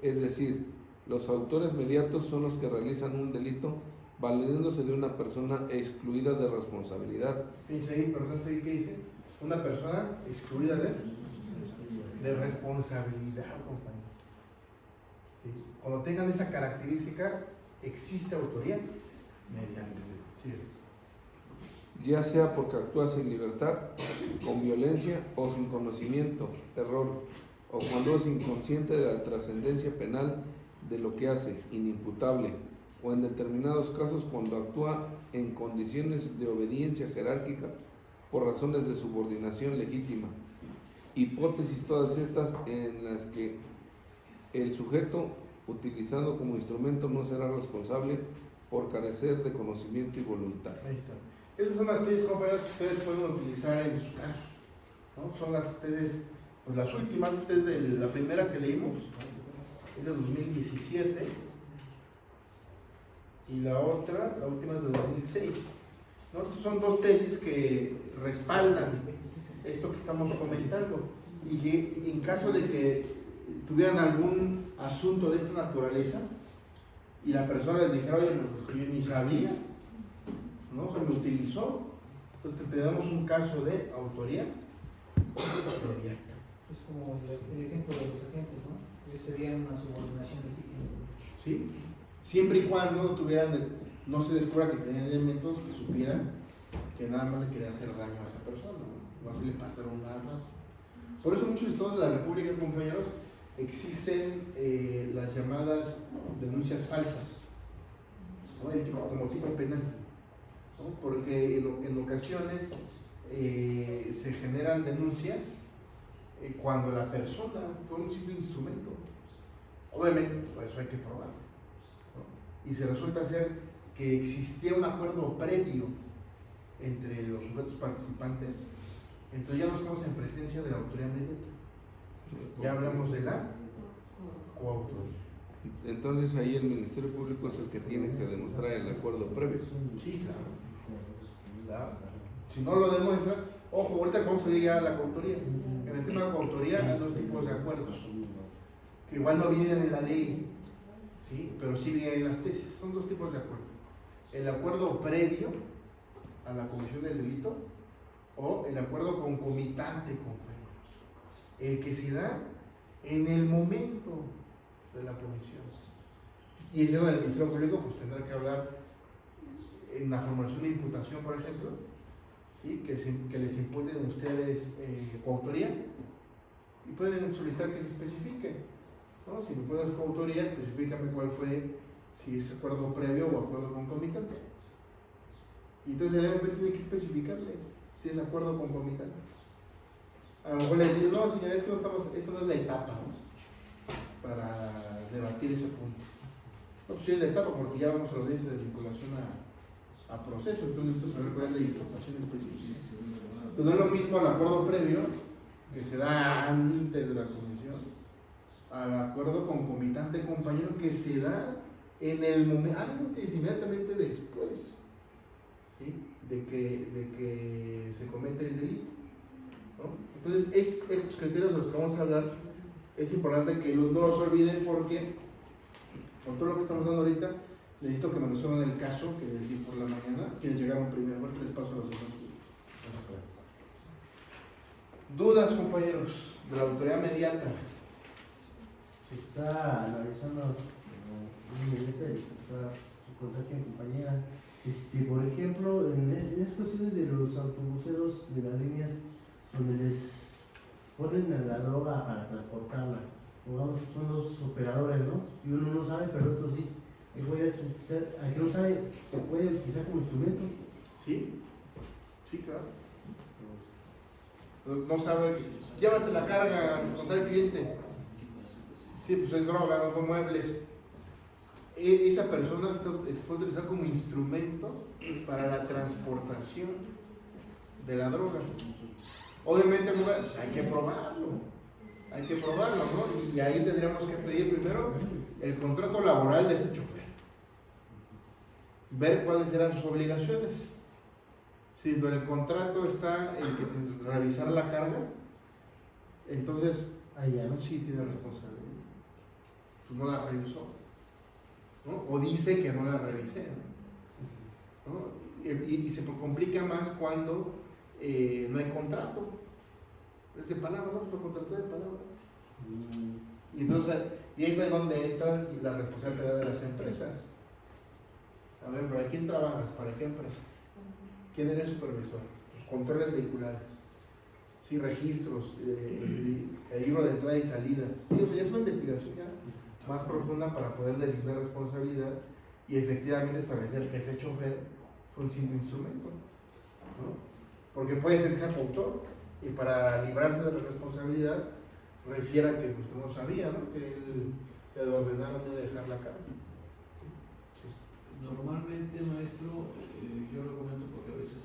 Es decir, los autores mediatos son los que realizan un delito valiéndose de una persona excluida de responsabilidad. Dice ahí, perdón, ¿qué dice? Una persona excluida de responsabilidad, compañero. ¿Sí? Cuando tengan esa característica, existe autoría mediante. ¿Sí? Ya sea porque actúa sin libertad, con violencia o sin conocimiento, error, o cuando es inconsciente de la trascendencia penal de lo que hace, inimputable, o en determinados casos cuando actúa en condiciones de obediencia jerárquica por razones de subordinación legítima. Hipótesis todas estas en las que el sujeto utilizado como instrumento no será responsable por carecer de conocimiento y voluntad. Ahí está. Esas son las tesis, compañeros, que ustedes pueden utilizar en sus casos, ¿no? Son las tesis, pues las últimas, de la primera que leímos, es de 2017, y la otra, la última es de 2006. ¿No? Estas son dos tesis que respaldan esto que estamos comentando, y que en caso de que tuvieran algún asunto de esta naturaleza y la persona les dijera, oye, pues yo ni sabía, ¿no? Se me utilizó, entonces tenemos un caso de autoría mediata. Es como el ejemplo de los agentes, ¿no? Que sería una subordinación legítima. ¿Sí? Siempre y cuando no se descubra que tenían elementos que supieran que nada más le quería hacer daño a esa persona, ¿no? O hacerle pasar un mal rato. Por eso en muchos estados de la República, compañeros, existen las llamadas denuncias falsas, ¿no? Como tipo penal, ¿no? Porque en ocasiones se generan denuncias cuando la persona fue un simple instrumento. Obviamente, pues eso hay que probarlo, ¿no? Y se resulta ser que existía un acuerdo previo entre los sujetos participantes, entonces ya no estamos en presencia de la autoría mediata, ya hablamos de la coautoría. Entonces ahí el Ministerio Público es el que tiene que demostrar el acuerdo previo. Sí, claro. Si no lo demuestra, ojo, ahorita vamos a llegar a la coautoría. En el tema de coautoría hay dos tipos de acuerdos, que igual no vienen en la ley, ¿sí? Pero sí vienen en las tesis. Son dos tipos de acuerdos: el acuerdo previo a la comisión del delito o el acuerdo concomitante, compañeros, el que se da en el momento de la comisión. Y siendo el Ministerio Público, pues tendrá que hablar en la formulación de imputación, por ejemplo, ¿sí? que les imputen a ustedes coautoría y pueden solicitar que se especifique, ¿no? Si me puedes coautoría, especifícame cuál fue, si es acuerdo previo o acuerdo concomitante. Y entonces el MP tiene que especificarles si es acuerdo concomitante. A lo mejor les digo, no, señores, es que esta no es la etapa, ¿no? Para debatir ese punto. No, pues sí es la etapa porque ya vamos a la audiencia de vinculación a proceso, entonces esto se va a ver la información específica. Entonces no es lo mismo el acuerdo previo, que se da antes de la comisión, al acuerdo concomitante, compañero, que se da en el momento, antes, inmediatamente después, ¿sí? de que se comete el delito, ¿no? Entonces estos criterios de los que vamos a hablar es importante que no los olviden, porque con todo lo que estamos dando ahorita necesito que me resuelvan el caso que les di por la mañana, quienes llegaron primero. Ahorita les paso a los demás. ¿Dudas, compañeros, de la autoridad mediata? Se está analizando un minuto y está su contacto, compañera. Por ejemplo, en estas cuestiones de los autobuseros de las líneas donde les ponen a la droga para transportarla, digamos, son los operadores, ¿no? Y uno no sabe, pero otro sí. El güey, al que no sabe, se puede utilizar como instrumento. Sí, sí, claro. No sabe, llévate la carga con tal cliente. Sí, pues es droga, no son muebles. Esa persona fue utilizada como instrumento para la transportación de la droga. Obviamente, pues hay que probarlo, ¿no? Y ahí tendríamos que pedir primero el contrato laboral de ese chofer, ver cuáles eran sus obligaciones. Si en el contrato está el que revisar la carga, entonces sí tiene responsabilidad. Pues no la revisó, ¿no? O dice que no la revisé, ¿no? Y se complica más cuando no hay contrato. Es de palabra, ¿no? Por contrato de palabra. Y entonces, y ahí es donde entra la responsabilidad de las empresas. A ver, ¿para quién trabajas? ¿Para qué empresa? ¿Quién eres supervisor? Los controles vehiculares, sí, registros, el libro de entrada y salidas. Sí, o sea, es una investigación ya más profunda para poder designar responsabilidad y efectivamente establecer que ese chofer fue un simple instrumento, ¿no? Porque puede ser que sea coautor y para librarse de la responsabilidad refiera que pues, no sabía, ¿no? que le ordenaron de dejar la carga. Normalmente, maestro, yo lo comento porque a veces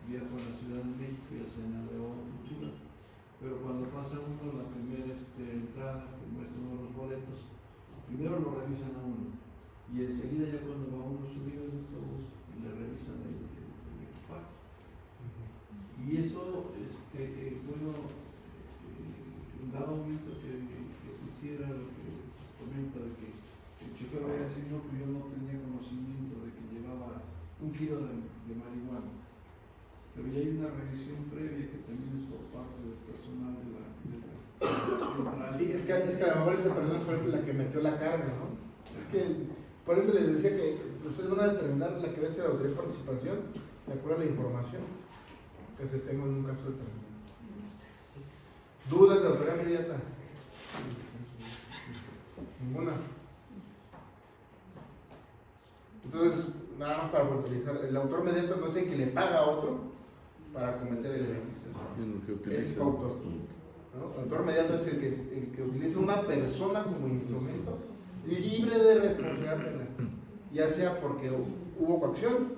viajo a la Ciudad de México, ya sea en León o Cultura, pero cuando pasa uno la primera entrada, que muestra uno los boletos, primero lo revisan a uno y enseguida ya cuando va uno subido en nuestro bus le revisan el equipaje. Y eso, bueno, en dado momento que se hiciera lo que se comenta de que el chofer vaya a decir, no, pues yo no tenía conocimiento de que llevaba 1 kilo de marihuana. Pero ya hay una revisión previa que también es por parte del personal de la central. Sí, es que a lo mejor esa persona fue la que metió la carga, ¿no? Es que por eso les decía que ustedes van a determinar la que va a ser la autoridad de participación de acuerdo a la información que se tenga en un caso determinado. ¿Dudas de la autoridad inmediata? Ninguna. Entonces, nada más para puntualizar, el autor inmediato no es el que le paga a otro para cometer el evento. Ese es coautor, ¿no? El autor inmediato es el que utiliza una persona como instrumento libre de responsabilidad penal, ya sea porque hubo coacción,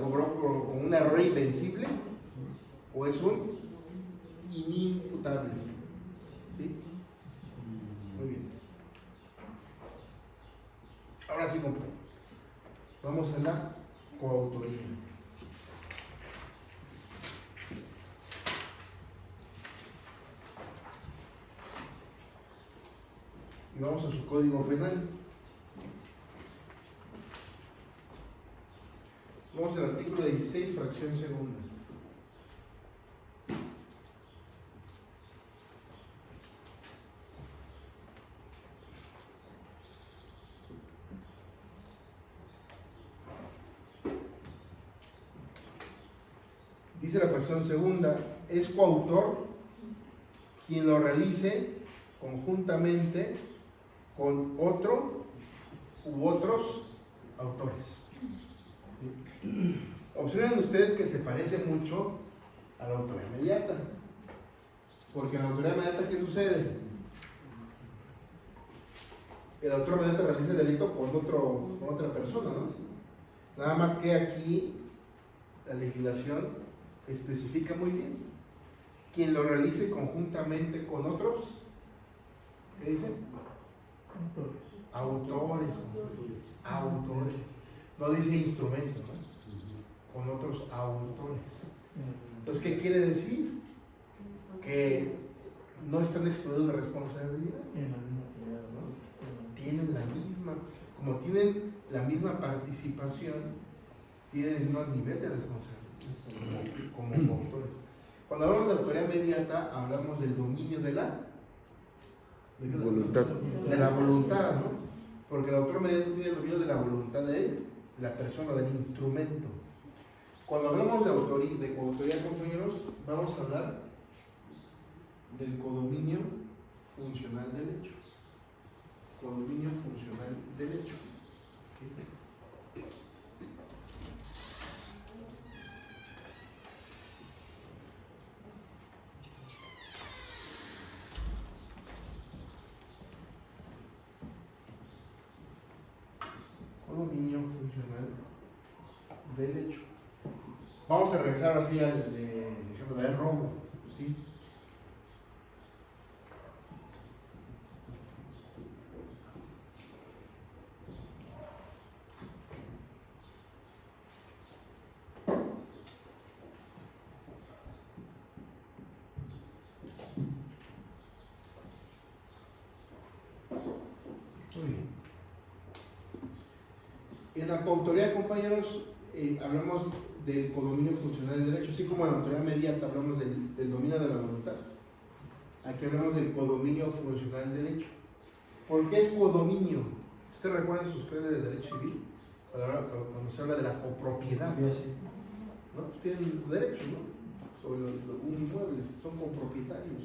obró con un error invencible, o es un inimputable. ¿Sí? Muy bien. Ahora sí, compañeros. Vamos a la coautoría. Y vamos a su código penal. Vamos al artículo 16, fracción segunda. dice la fracción segunda, es coautor quien lo realice conjuntamente con otro u otros autores. Observen ustedes que se parece mucho a la autoría inmediata, porque en la autoría inmediata, ¿qué sucede? El autor inmediato realiza el delito con otra persona, ¿no? Nada más que aquí la legislación especifica muy bien quien lo realice conjuntamente con otros, ¿qué dice? Autores. No dice instrumentos, ¿no? Con otros autores. Entonces, ¿qué quiere decir? Que no están excluidos de responsabilidad. Tienen la misma, como tienen la misma participación, tienen el mismo nivel de responsabilidad como autores. Cuando hablamos de autoría inmediata, hablamos del dominio de la voluntad. De la voluntad, ¿no? Porque el autor inmediato tiene el dominio de la voluntad de la persona, del instrumento. Cuando hablamos de coautoría, compañeros, vamos a hablar del codominio funcional del hecho. Codominio funcional del hecho. Codominio funcional del hecho. Vamos a regresar así al ejemplo del robo, ¿sí? Muy bien. En la coautoría, compañeros, hablamos del codominio funcional del derecho, así como en la autoría inmediata hablamos del dominio de la voluntad. Aquí hablamos del codominio funcional del derecho. ¿Por qué es codominio? ¿Ustedes recuerdan sus clases de derecho civil? Cuando se habla de la copropiedad, ¿no? Pues tienen derechos, ¿no? Sobre un inmueble, son copropietarios.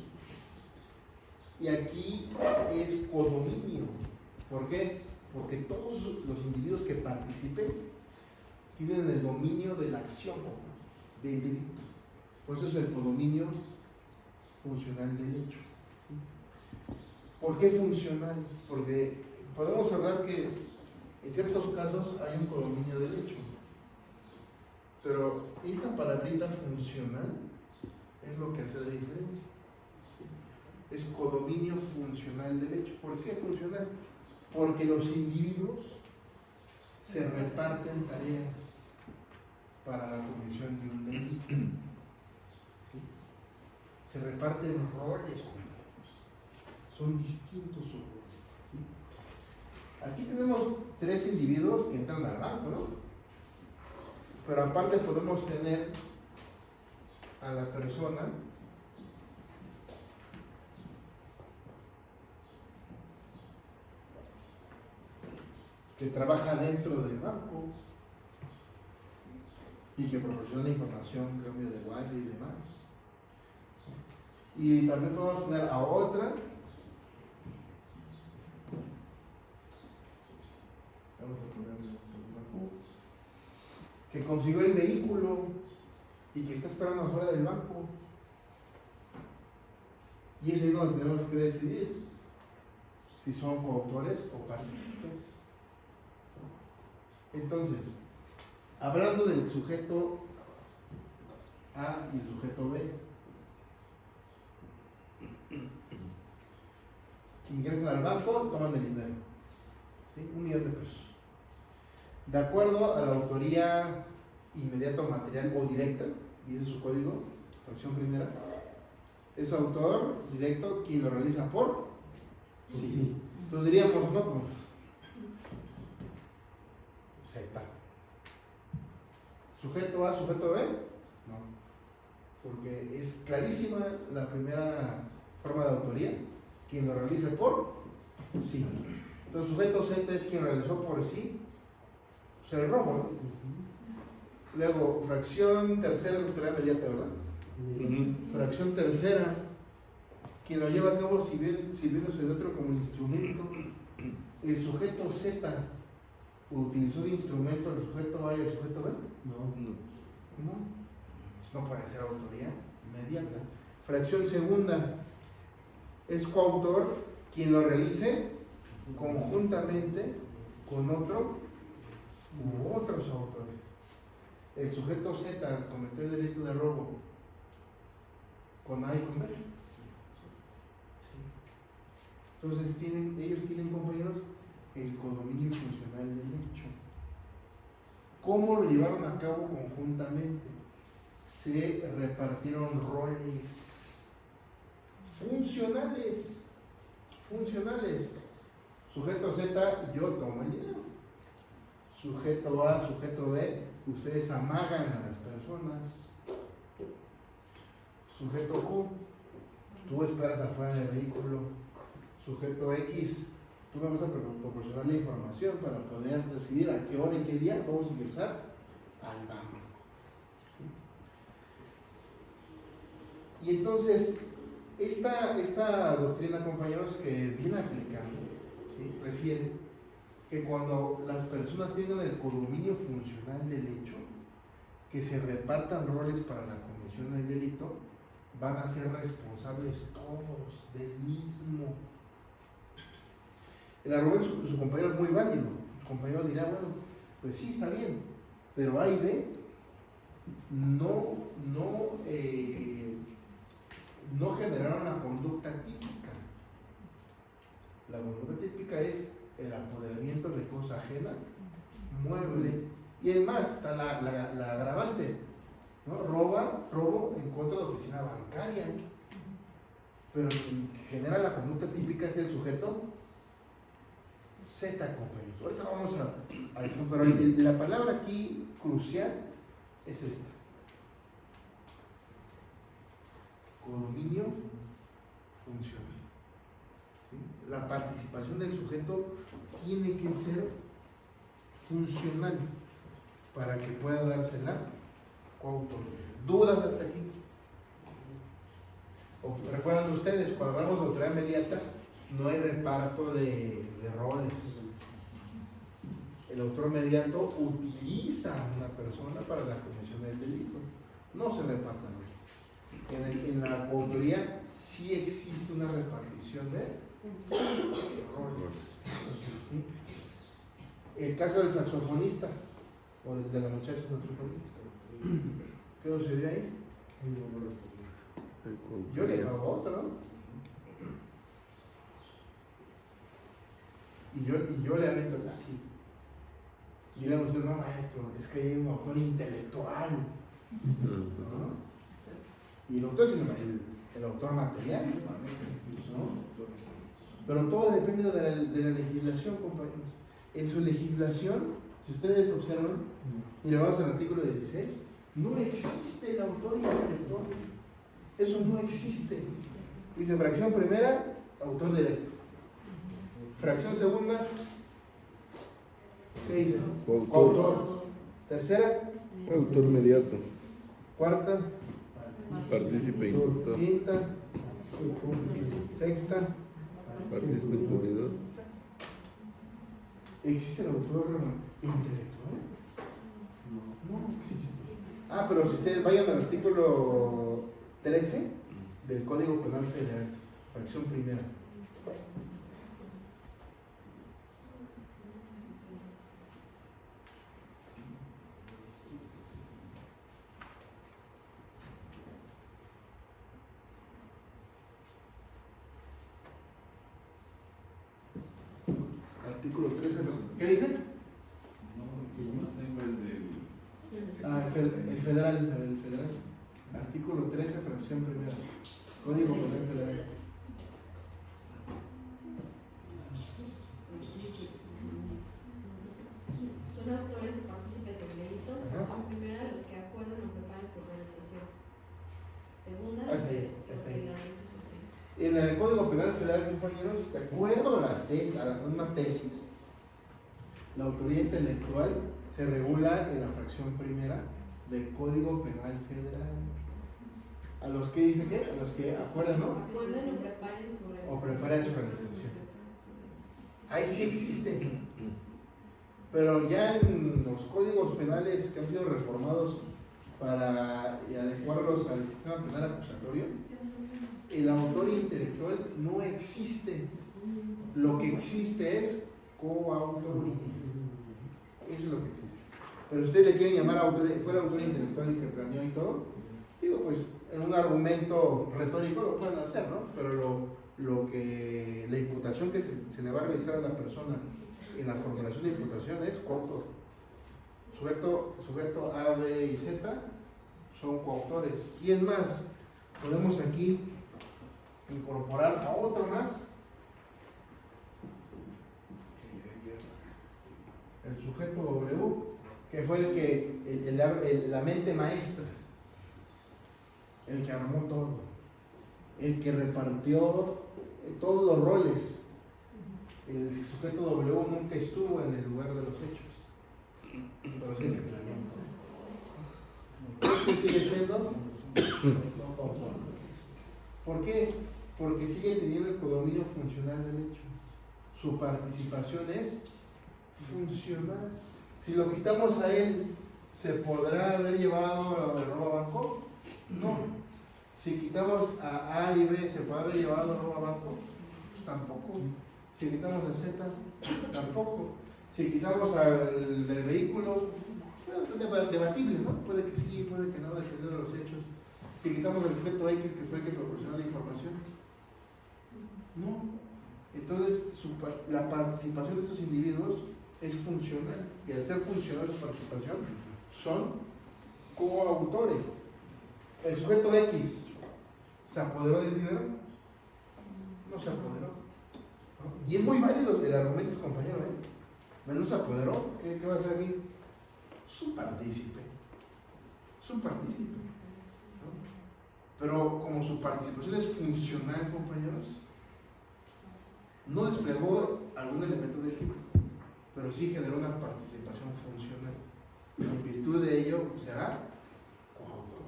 Y aquí es codominio. ¿Por qué? Porque todos los individuos que participen tienen el dominio de la acción del delito. Por eso es el codominio funcional del hecho. ¿Por qué funcional? Porque podemos hablar que en ciertos casos hay un codominio del hecho, pero esta palabrita funcional es lo que hace la diferencia. Es codominio funcional del hecho. ¿Por qué funcional? Porque los individuos se reparten tareas para la comisión de un delito. ¿Sí? Se reparten roles, son distintos sus roles. ¿Sí? Aquí tenemos 3 individuos que entran al banco, ¿no? Pero aparte podemos tener a la persona que trabaja dentro del banco y que proporciona información, cambio de guardia y demás. Y también podemos tener a otra, vamos a ponerle el banco, que consiguió el vehículo y que está esperando afuera del banco. Y es ahí donde tenemos que decidir si son coautores o partícipes. Entonces, hablando del sujeto A y el sujeto B, ingresan al banco, toman el dinero, ¿sí? 1 millón de pesos. De acuerdo a la autoría inmediata o material o directa, dice su código, fracción primera, es autor directo quien lo realiza por sí. Entonces diríamos, no, pues Z. ¿Sujeto A, sujeto B? No. Porque es clarísima la primera forma de autoría. Quien lo realice por sí. Entonces, sujeto Z es quien realizó por sí, pues el robo, ¿no? Luego, fracción tercera de autoridad inmediata, ¿verdad? Fracción tercera, quien lo lleva a cabo sirviéndose de otro como instrumento. El sujeto Z utilizó de instrumento el sujeto A y el sujeto B. No, eso no puede ser autoría inmediata. Fracción segunda, es coautor quien lo realice conjuntamente con otro u otros autores. El sujeto Z cometió el delito de robo con A y con B. Entonces ellos tienen, compañeros, el codominio funcional del hecho. ¿Cómo lo llevaron a cabo conjuntamente? Se repartieron roles funcionales. Sujeto Z, yo tomo el dinero. Sujeto A, sujeto B, ustedes amagan a las personas. Sujeto Q, tú esperas afuera del vehículo. Sujeto X, tú me vas a proporcionar la información para poder decidir a qué hora y qué día vamos a ingresar al banco. Y entonces, esta doctrina, compañeros, que viene aplicando, ¿sí?, refiere que cuando las personas tengan el codominio funcional del hecho, que se repartan roles para la comisión del delito, van a ser responsables todos del mismo. El argumento de su compañero es muy válido. Su compañero dirá, bueno, pues sí, está bien, pero A y B no generaron la conducta típica. La conducta típica es el apoderamiento de cosa ajena, mueble, y además está la agravante, ¿no? Robo en contra de la oficina bancaria, pero quien genera la conducta típica es el sujeto Z, compañeros. Ahorita vamos al fondo, pero la palabra aquí crucial es esta: codominio funcional. ¿Sí? La participación del sujeto tiene que ser funcional para que pueda darse la coautoría. ¿Dudas hasta aquí? ¿Recuerdan ustedes, cuando hablamos de autoridad inmediata, no hay reparto de roles? El autor inmediato utiliza a una persona para la comisión del delito, no se repartan roles. En la coautoría sí existe una repartición de roles. ¿Sí? El caso del saxofonista o de la muchacha saxofonista, ¿qué sucedió ahí? Yo le hago otro y yo le avento así. Dirán ustedes, no, maestro, es que hay un autor intelectual, ¿no? Y el autor es el autor material, ¿no? Pero todo depende de la legislación, compañeros. En su legislación, si ustedes observan, mira, vamos al artículo 16, no existe el autor intelectual. Eso no existe. Dice fracción primera, autor directo. Fracción segunda, ¿qué dice? Coautor. Tercera, Autor inmediato. cuarta, Partícipe incluso. quinta, sexta. Partícipe incluido. ¿Existe el autor intelectual? No existe. Ah, pero si ustedes vayan al artículo 13 del Código Penal Federal, fracción primera. Artículo 13, ¿qué dice? No, más tengo el del... Ah, el federal. Artículo 13, fracción primera. Código Penal Federal. Son autores o partícipes del delito. Fracción primera, los que acuerdan o preparan su realización. Segunda, los que la ejecución. En el Código Penal Federal, compañeros, de acuerdo a una tesis, la autoría intelectual se regula en la fracción primera del Código Penal Federal. A los que dicen qué, a los que acuerdan, ¿no? Acuerden o preparen su realización. O preparen su realización. Ahí sí existe. Pero ya en los códigos penales que han sido reformados para adecuarlos al sistema penal acusatorio, el autor intelectual no existe. Lo que existe es coautoría. Eso es lo que existe. Pero ustedes le quieren llamar autor, fue el autor intelectual el que planeó y todo. Digo, pues en un argumento retórico lo pueden hacer, ¿no? Pero la imputación que se le va a realizar a la persona en la formulación de imputación es coautor. Sujeto A, B y Z son coautores. Y es más, podemos aquí incorporar a otro más. El sujeto W, que fue el que, la mente maestra, el que armó todo, el que repartió todos los roles. El sujeto W nunca estuvo en el lugar de los hechos, pero sí el que planeó. ¿Este sigue siendo? ¿Por qué? Porque sigue teniendo el codominio funcional del hecho. Su participación es funcional. Si lo quitamos a él, ¿se podrá haber llevado el robo a banco? No. Si quitamos a A y B, ¿se puede haber llevado el robo a banco? Pues tampoco. Si quitamos a Z, tampoco. Si quitamos al vehículo, bueno, debatible, ¿no? Puede que sí, puede que no, dependiendo de los hechos. Si quitamos el sujeto X, que fue el que proporcionó la información, no. Entonces, la participación de estos individuos es funcional, y al ser funcional su participación, son coautores. El sujeto X se apoderó del dinero, no se apoderó, ¿no? Y es muy válido el argumento de su compañero, no se apoderó, ¿qué va a hacer aquí? Su partícipe, ¿no? Pero como su participación es funcional, compañeros, no desplegó algún elemento de equipo, pero sí generó una participación funcional. En virtud de ello será coautor.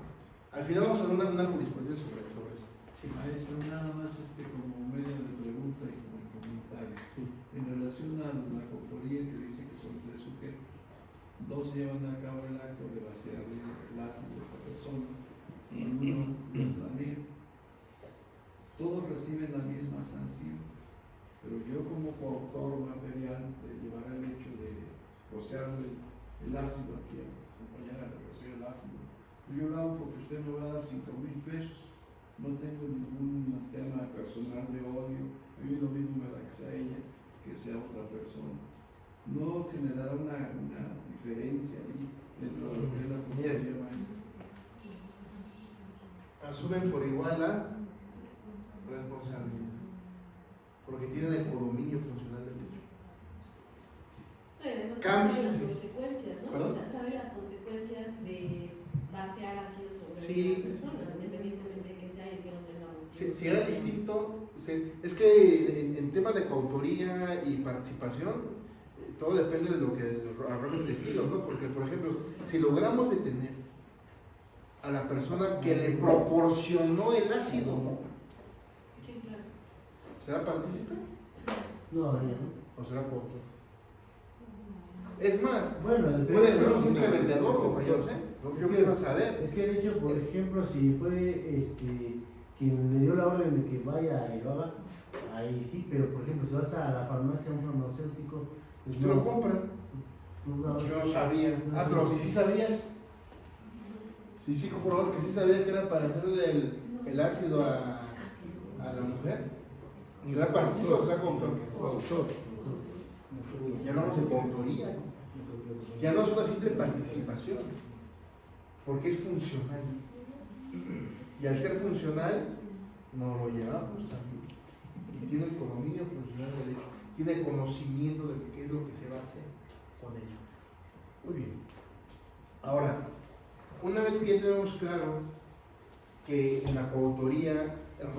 Al final vamos a ver una jurisprudencia sobre esto. Sí, maestro, nada más como medio de pregunta y como comentario. Sí. En relación a la coautoría que dice que son tres sujetos, dos llevan a cabo el acto de vaciar el ácido de esta persona y uno lo planea. Todos reciben la misma sanción, pero yo como coautor material de llevar el hecho de rociarle el ácido aquí a la compañera, le rocío el ácido, yo lo hago porque usted me va a dar 5,000 pesos. No tengo ningún tema personal de odio, a mí lo mismo me da que sea ella, que sea otra persona. No generará una diferencia ahí dentro de lo que es la comunidad maestra. Asumen por igual la responsabilidad, porque tienen el codominio funcional del hecho. Además, Cambien, saben las sí. consecuencias, ¿no? ¿Perdón? O sea, saben las consecuencias de vaciar ácido sobre Sí. una persona, independientemente de que sea el que no tenga un Si era distinto, es que en temas de coautoría y participación, todo depende de lo que arrojen testigos, ¿no? Porque, por ejemplo, si logramos detener a la persona que le proporcionó el ácido, Sí, claro. ¿será partícipe No, ya no. o será coautor? Es más, Bueno, depende puede de ser lo un que- simple vendedor, compañeros, Yo quiero saber. Es que de hecho, por ejemplo, si fue quien le dio la orden de que vaya y lo haga, ahí sí, pero por ejemplo, si vas a la farmacia, a un farmacéutico, pues Usted lo compra. no, Yo no sabía. Ah, pero si sí sabías. Sí, comprobas que sí sabía que era para hacerle el ácido a la mujer. ¿Será partícipe o será coautor? Coautor. Ya hablamos de coautoría. Ya no es una simple participación, porque es funcional. Y al ser funcional, nos lo llevamos también. Y tiene el codominio funcional del hecho. Tiene el conocimiento de qué es lo que se va a hacer con ello. Muy bien. Ahora, una vez que ya tenemos claro que en la coautoría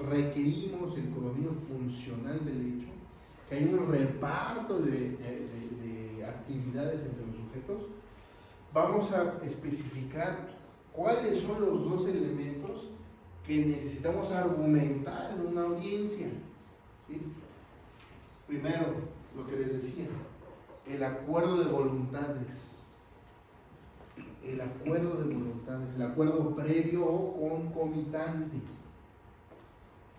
requerimos el codominio funcional del hecho, que hay un reparto de actividades entre los sujetos, vamos a especificar cuáles son los dos elementos que necesitamos argumentar en una audiencia. ¿Sí? Primero, lo que les decía, el acuerdo de voluntades. El acuerdo de voluntades, el acuerdo previo o concomitante.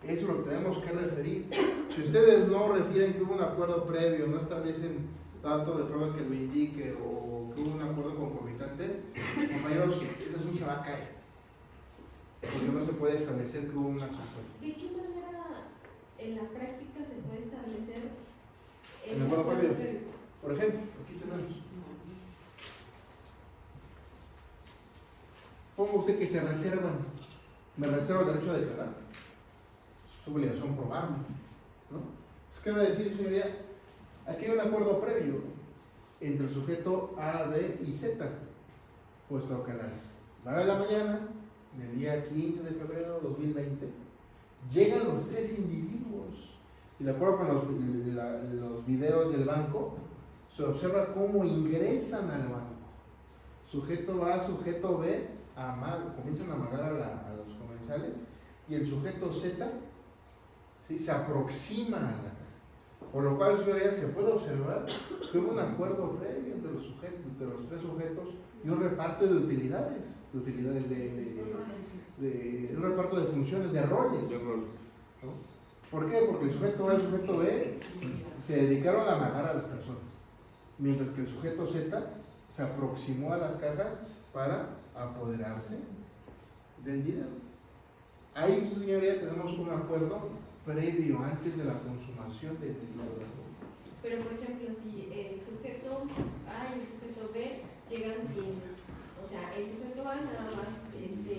Eso lo tenemos que referir. Si ustedes no refieren que hubo un acuerdo previo, no establecen dato de prueba que lo indique o que hubo un acuerdo concomitante, compañeros, ese asunto se va a caer. Porque no se puede establecer que hubo una acuerdo. ¿De qué manera en la práctica se puede establecer El acuerdo previo. Por ejemplo, aquí tenemos. Ponga usted que se reservan, me reservo el derecho a declarar. Es su obligación probarlo, ¿no? ¿Qué va a decir, señoría? Aquí hay un acuerdo previo entre el sujeto A, B y Z, puesto que a las 9 de la mañana del día 15 de febrero de 2020 llegan los tres individuos y de acuerdo con los videos del banco se observa cómo ingresan al banco. Sujeto A, sujeto B, comienzan a amagar a los comensales y el sujeto Z, ¿sí?, se aproxima a la caja. Por lo cual, señoría, se puede observar que hubo un acuerdo previo entre los tres sujetos y un reparto de utilidades, un reparto de funciones, de roles. ¿No? ¿Por qué? Porque el sujeto A y el sujeto B se dedicaron a amagar a las personas, mientras que el sujeto Z se aproximó a las cajas para apoderarse del dinero. Ahí, señoría, tenemos un acuerdo previo, antes de la consumación del dinero. Pero, por ejemplo, si el sujeto A y el sujeto B llegan sin, o sea, el sujeto A nada más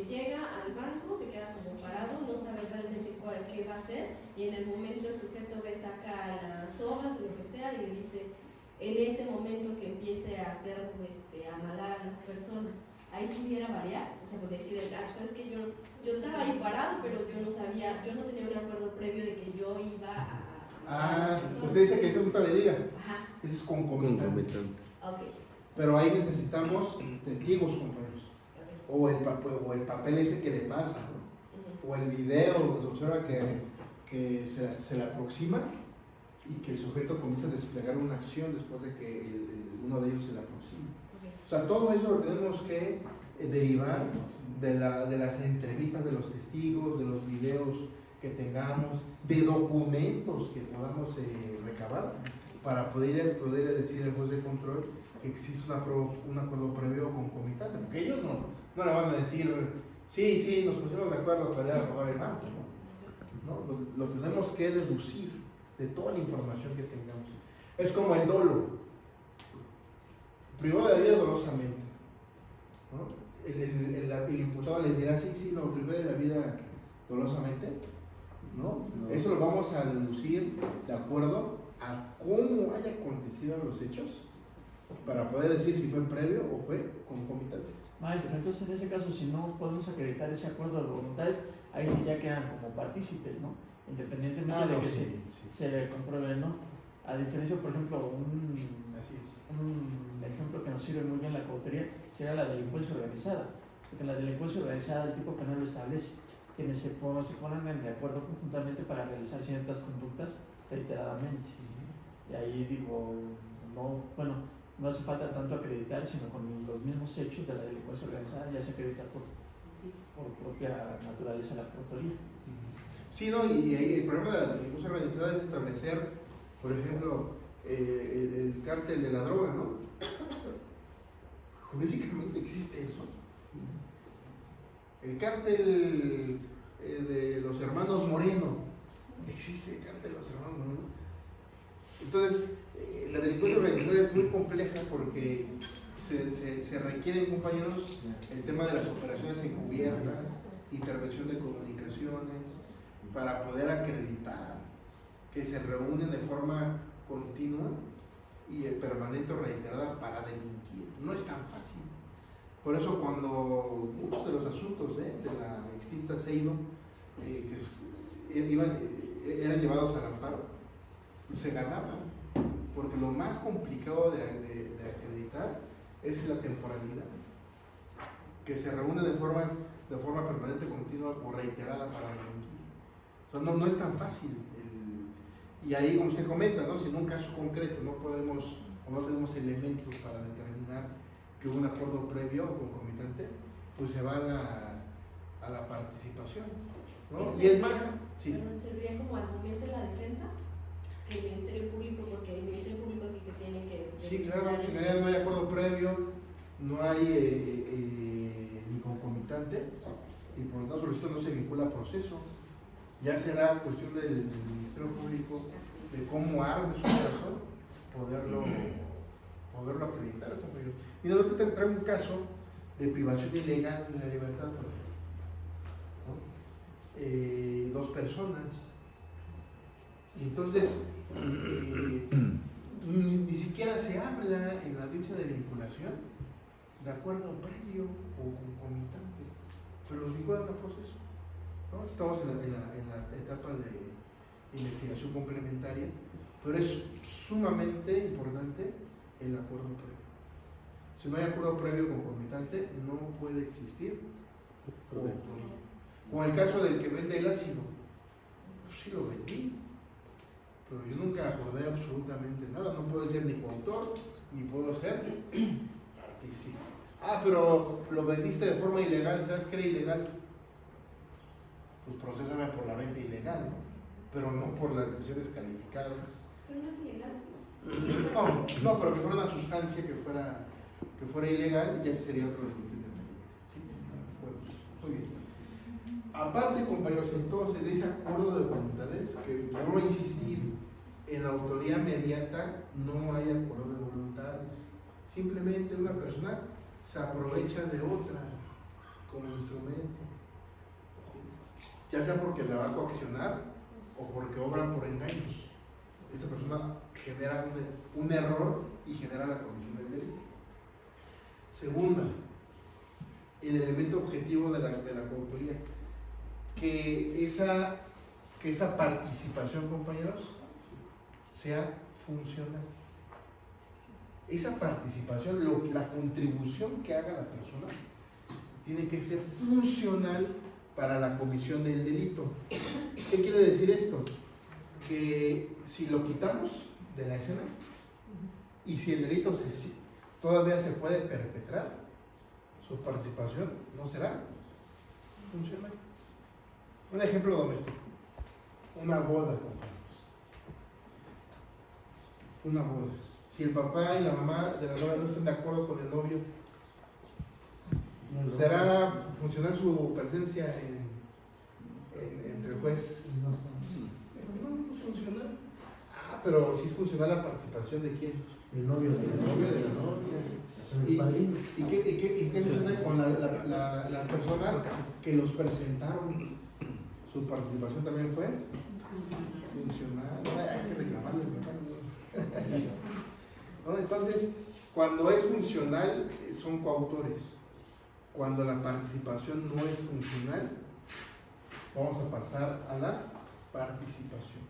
llega al banco, se queda como parado, no sabe realmente qué va a hacer, y en el momento el sujeto B saca las hojas o lo que sea y le dice, en ese momento que empiece a hacer, a amagar a las personas, ahí pudiera variar, o sea, por decir, sabes que yo estaba ahí parado, pero yo no sabía, yo no tenía un acuerdo previo de que yo iba a usted dice que ese punto le diga. Ajá. Ese es concomitante. Okay. Pero ahí necesitamos testigos, compañeros. Okay. O el papel ese que le pasa, ¿no? O el video donde se observa que se le aproxima y que el sujeto comienza a desplegar una acción después de que uno de ellos se le aproxima. O sea, todo eso lo tenemos que derivar de las entrevistas de los testigos, de los videos que tengamos, de documentos que podamos recabar para poder decir al juez de control que existe un acuerdo previo concomitante, porque ellos no le van a decir, sí, nos pusimos de acuerdo para ir a robar el banco, ¿no? Lo tenemos que deducir de toda la información que tengamos. Es como el dolo. Privado de la vida dolosamente, ¿no? El imputado les dirá, sí, lo privé de la vida dolosamente, ¿no? Eso lo vamos a deducir de acuerdo a cómo haya acontecido los hechos para poder decir si fue previo o fue concomitante. Maestro, entonces en ese caso, si no podemos acreditar ese acuerdo de voluntades, ahí sí ya quedan como partícipes, ¿no? Independientemente de que se le compruebe, ¿no? A diferencia, por ejemplo, un ejemplo que nos sirve muy bien la cautería sería la delincuencia organizada, porque en la delincuencia organizada el tipo penal lo establece, quienes se pongan de acuerdo conjuntamente para realizar ciertas conductas reiteradamente. Y ahí digo, no hace falta tanto acreditar, sino con los mismos hechos de la delincuencia organizada ya se acredita por propia naturaleza la autoría. Sí, ¿no? Y ahí el problema de la delincuencia organizada es establecer, por ejemplo, el cártel de la droga, ¿no? Jurídicamente existe eso. El cártel de los hermanos Moreno, existe el cártel de los hermanos Moreno. Entonces, la delincuencia organizada es muy compleja porque se requieren, compañeros, el tema de las operaciones encubiertas, intervención de comunicaciones, para poder acreditar que se reúnen de forma continua y permanente o reiterada para delinquir. No es tan fácil. Por eso cuando muchos de los asuntos de la extinta CEIDO eran llevados al amparo, se ganaban, porque lo más complicado de acreditar es la temporalidad, que se reúne de forma permanente, continua o reiterada para delinquir. O sea, no es tan fácil. Y ahí, como usted comenta, ¿no? Si en un caso concreto no podemos o no tenemos elementos para determinar que hubo un acuerdo previo o concomitante, pues se va a la participación, ¿no? Y es más, sí. ¿Serviría como argumento en la defensa? Que el Ministerio Público, porque el Ministerio Público sí que tiene que... Sí, claro, si no hay acuerdo previo, no hay ni concomitante, y por lo tanto esto no se vincula a proceso. Ya será cuestión del Ministerio Público de cómo arme su caso, poderlo acreditar, compañeros. Mira, ahorita te traigo un caso de privación ilegal de la libertad, por ejemplo, ¿no? 2 personas. Y entonces, ni siquiera se habla en la audiencia de vinculación de acuerdo previo o concomitante, pero los vinculan al proceso, ¿no? Estamos en la etapa de investigación complementaria, pero es sumamente importante el acuerdo previo. Si no hay acuerdo previo concomitante, no puede existir. Como el caso del que vende el ácido, pues sí lo vendí, pero yo nunca acordé absolutamente nada, no puedo ser ni coautor, ni puedo ser partícipe. Ah, pero lo vendiste de forma ilegal, ¿sabes qué era ilegal? Pues procésame por la venta ilegal, ¿no? Pero no por las decisiones calificadas. Pero no es ilegal, ¿sí? No, pero que fuera una sustancia que fuera ilegal, ya sería otro delito independiente. ¿Sí? Bueno, muy bien. Aparte, compañeros, entonces de ese acuerdo de voluntades, que vuelvo a insistir, en la autoría mediata no hay acuerdo de voluntades. Simplemente una persona se aprovecha de otra como instrumento, ya sea porque la va a coaccionar o porque obra por engaños. Esa persona genera un error y genera la comisión del delito. Segunda, el elemento objetivo de la coautoría, que esa participación, compañeros, sea funcional. Esa participación, la contribución que haga la persona, tiene que ser funcional para la comisión del delito. ¿Qué quiere decir esto? Que si lo quitamos de la escena y si el delito todavía se puede perpetrar, su participación no será funcional. Un ejemplo doméstico, una boda, compañeros. Una boda. Si el papá y la mamá de la novia no están de acuerdo con el novio, ¿será funcional su presencia entre el juez? No es funcional. Ah, pero sí es funcional la participación de quién? El novio de la novia. ¿Y qué sucede con las personas que los presentaron? ¿Su participación también fue funcional? Hay que reclamarles, ¿verdad? ¿No? Entonces, cuando es funcional, son coautores. Cuando la participación no es funcional, vamos a pasar a la participación.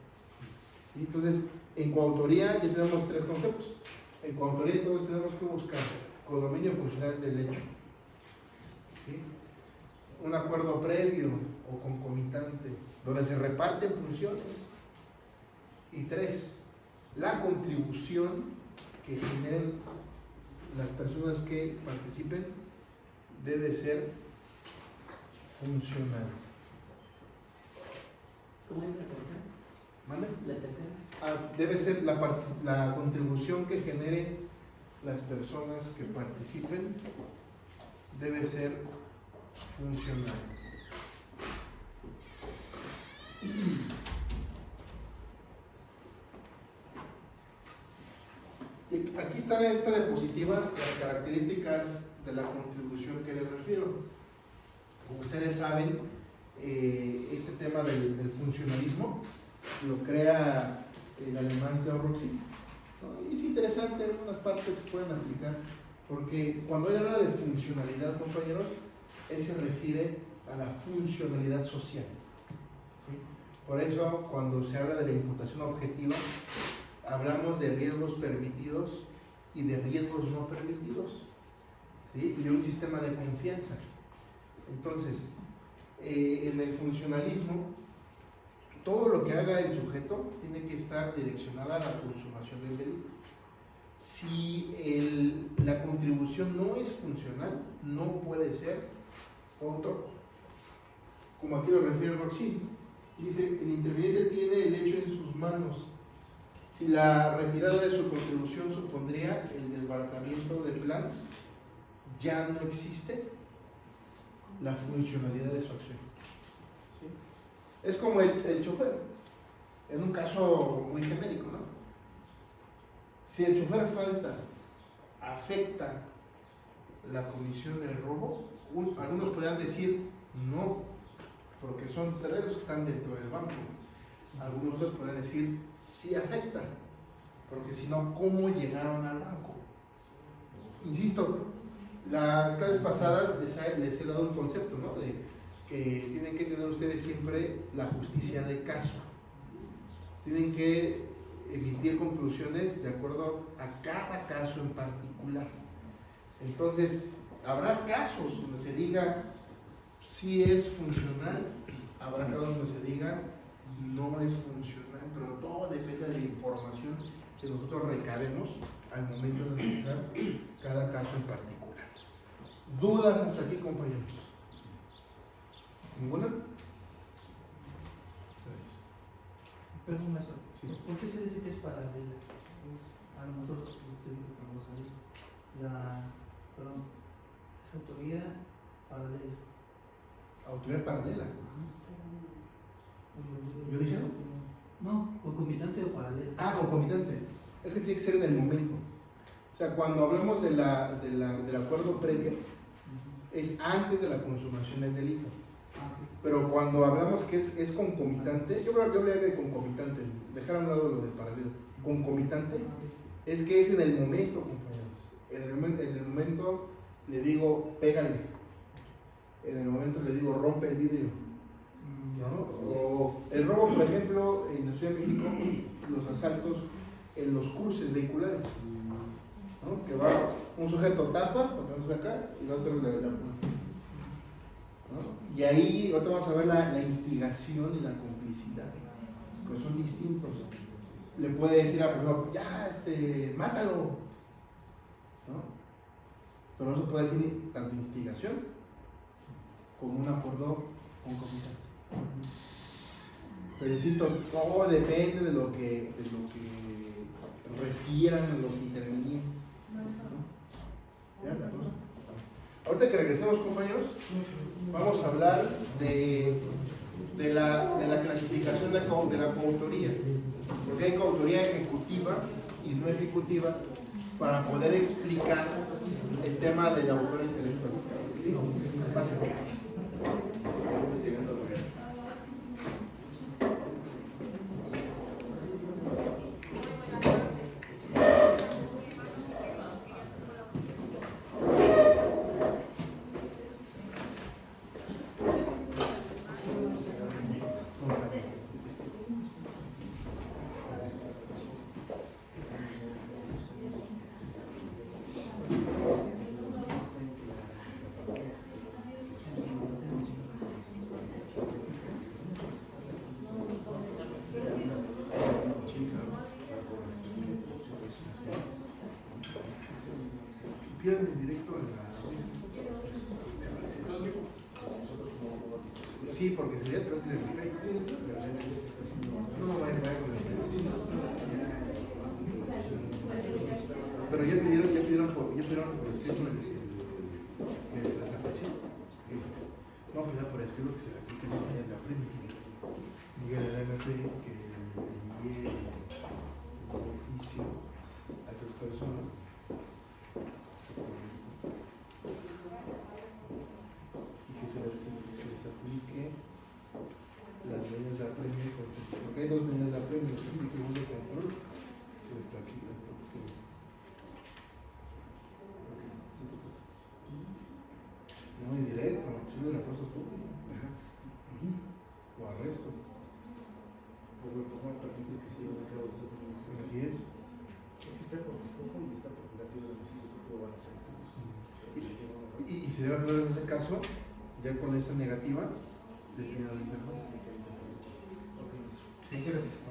¿Sí? Entonces, en coautoría ya tenemos 3 conceptos. En coautoría entonces tenemos que buscar codominio funcional del hecho, ¿sí? Un acuerdo previo o concomitante donde se reparten funciones, y 3, la contribución que generen las personas que participen debe ser funcional. ¿Cómo es la tercera? ¿Mande? La tercera. Debe ser la contribución que genere las personas que participen, debe ser funcional. Y aquí está esta diapositiva, las características de la contribución que les refiero. Como ustedes saben, este tema del funcionalismo lo crea el alemán Klaus Rothschild, ¿no? Y es interesante, en algunas partes se pueden aplicar, porque cuando él habla de funcionalidad, compañeros, él se refiere a la funcionalidad social, ¿sí? Por eso, cuando se habla de la imputación objetiva, hablamos de riesgos permitidos y de riesgos no permitidos. ¿sí? Y de un sistema de confianza. Entonces, en el funcionalismo, todo lo que haga el sujeto tiene que estar direccionada a la consumación del delito. Si la contribución no es funcional, no puede ser coautor. Como aquí lo refiere Roxy, dice: el interviniente tiene el hecho en sus manos. Si la retirada de su contribución supondría el desbaratamiento del plan, ya no existe la funcionalidad de su acción. ¿Sí? Es como el chofer, en un caso muy genérico, ¿no? Si el chofer falta, afecta la comisión del robo, algunos podrían decir no, porque son terrenos que están dentro del banco. Algunos otros podrían decir sí afecta, porque si no, ¿cómo llegaron al banco? Insisto, las clases pasadas les he dado un concepto, ¿no? De que tienen que tener ustedes siempre la justicia de caso. Tienen que emitir conclusiones de acuerdo a cada caso en particular. Entonces, habrá casos donde se diga si es funcional, habrá casos donde se diga no es funcional, pero todo depende de la información que nosotros recabemos al momento de analizar cada caso en particular. ¿Dudas hasta aquí, compañeros? ¿Ninguna? Perdón, maestro. Sí. ¿Por qué se dice que es paralela? A lo mejor se dice que no sabes. Es autoría paralela. Autoridad paralela. ¿Yo dije no? No, concomitante o paralela. Ah, concomitante. Es que tiene que ser en el momento. O sea, cuando hablamos del acuerdo previo, es antes de la consumación del delito. Pero cuando hablamos que es concomitante, yo hablaría de concomitante, dejar a un lado lo de paralelo. Concomitante es que es en el momento, compañeros. En el momento le digo, pégale. En el momento le digo, rompe el vidrio. ¿No? O el robo, por ejemplo, en la Ciudad de México, los asaltos en los cruces vehiculares. ¿No? Que va un sujeto tapa, porque no se ve acá, y el otro le da. ¿No? Y ahí ahorita vamos a ver la instigación y la complicidad, que son distintos. Le puede decir a la persona, ya, mátalo, ¿no? Pero eso puede decir tanto instigación como un acuerdo concomitante. Pero insisto, todo depende de lo que refieran los intervinientes. ¿Ya? Ahorita que regresemos, compañeros, vamos a hablar de la clasificación de la coautoría, porque hay coautoría ejecutiva y no ejecutiva, para poder explicar el tema del autor intelectual. ¿Sí? Básicamente. Pierden en directo a la... Sí, porque sería atrás del replay. No, vaya con el replay. Pero ya pidieron por escrito que se las aprecie. No, pues ya por escrito que se le apliquen las medidas de apremio. Miguel de MP que envíe el oficio a esas personas. Y que se les aplique las medidas de apremio, porque hay dos medidas de apremio, se aplique uno de control, se les aplique las proporciones. No indirecto, si de la fuerza pública. O arresto. Por lo que permite que se lleven a cabo los actos administrativos. Así es. Es que está por despojo y está por tentativas de homicidio, creo que van a ser todos. se debe hacer en ese caso, ya con esa negativa, definir la interfaz. Muchas gracias.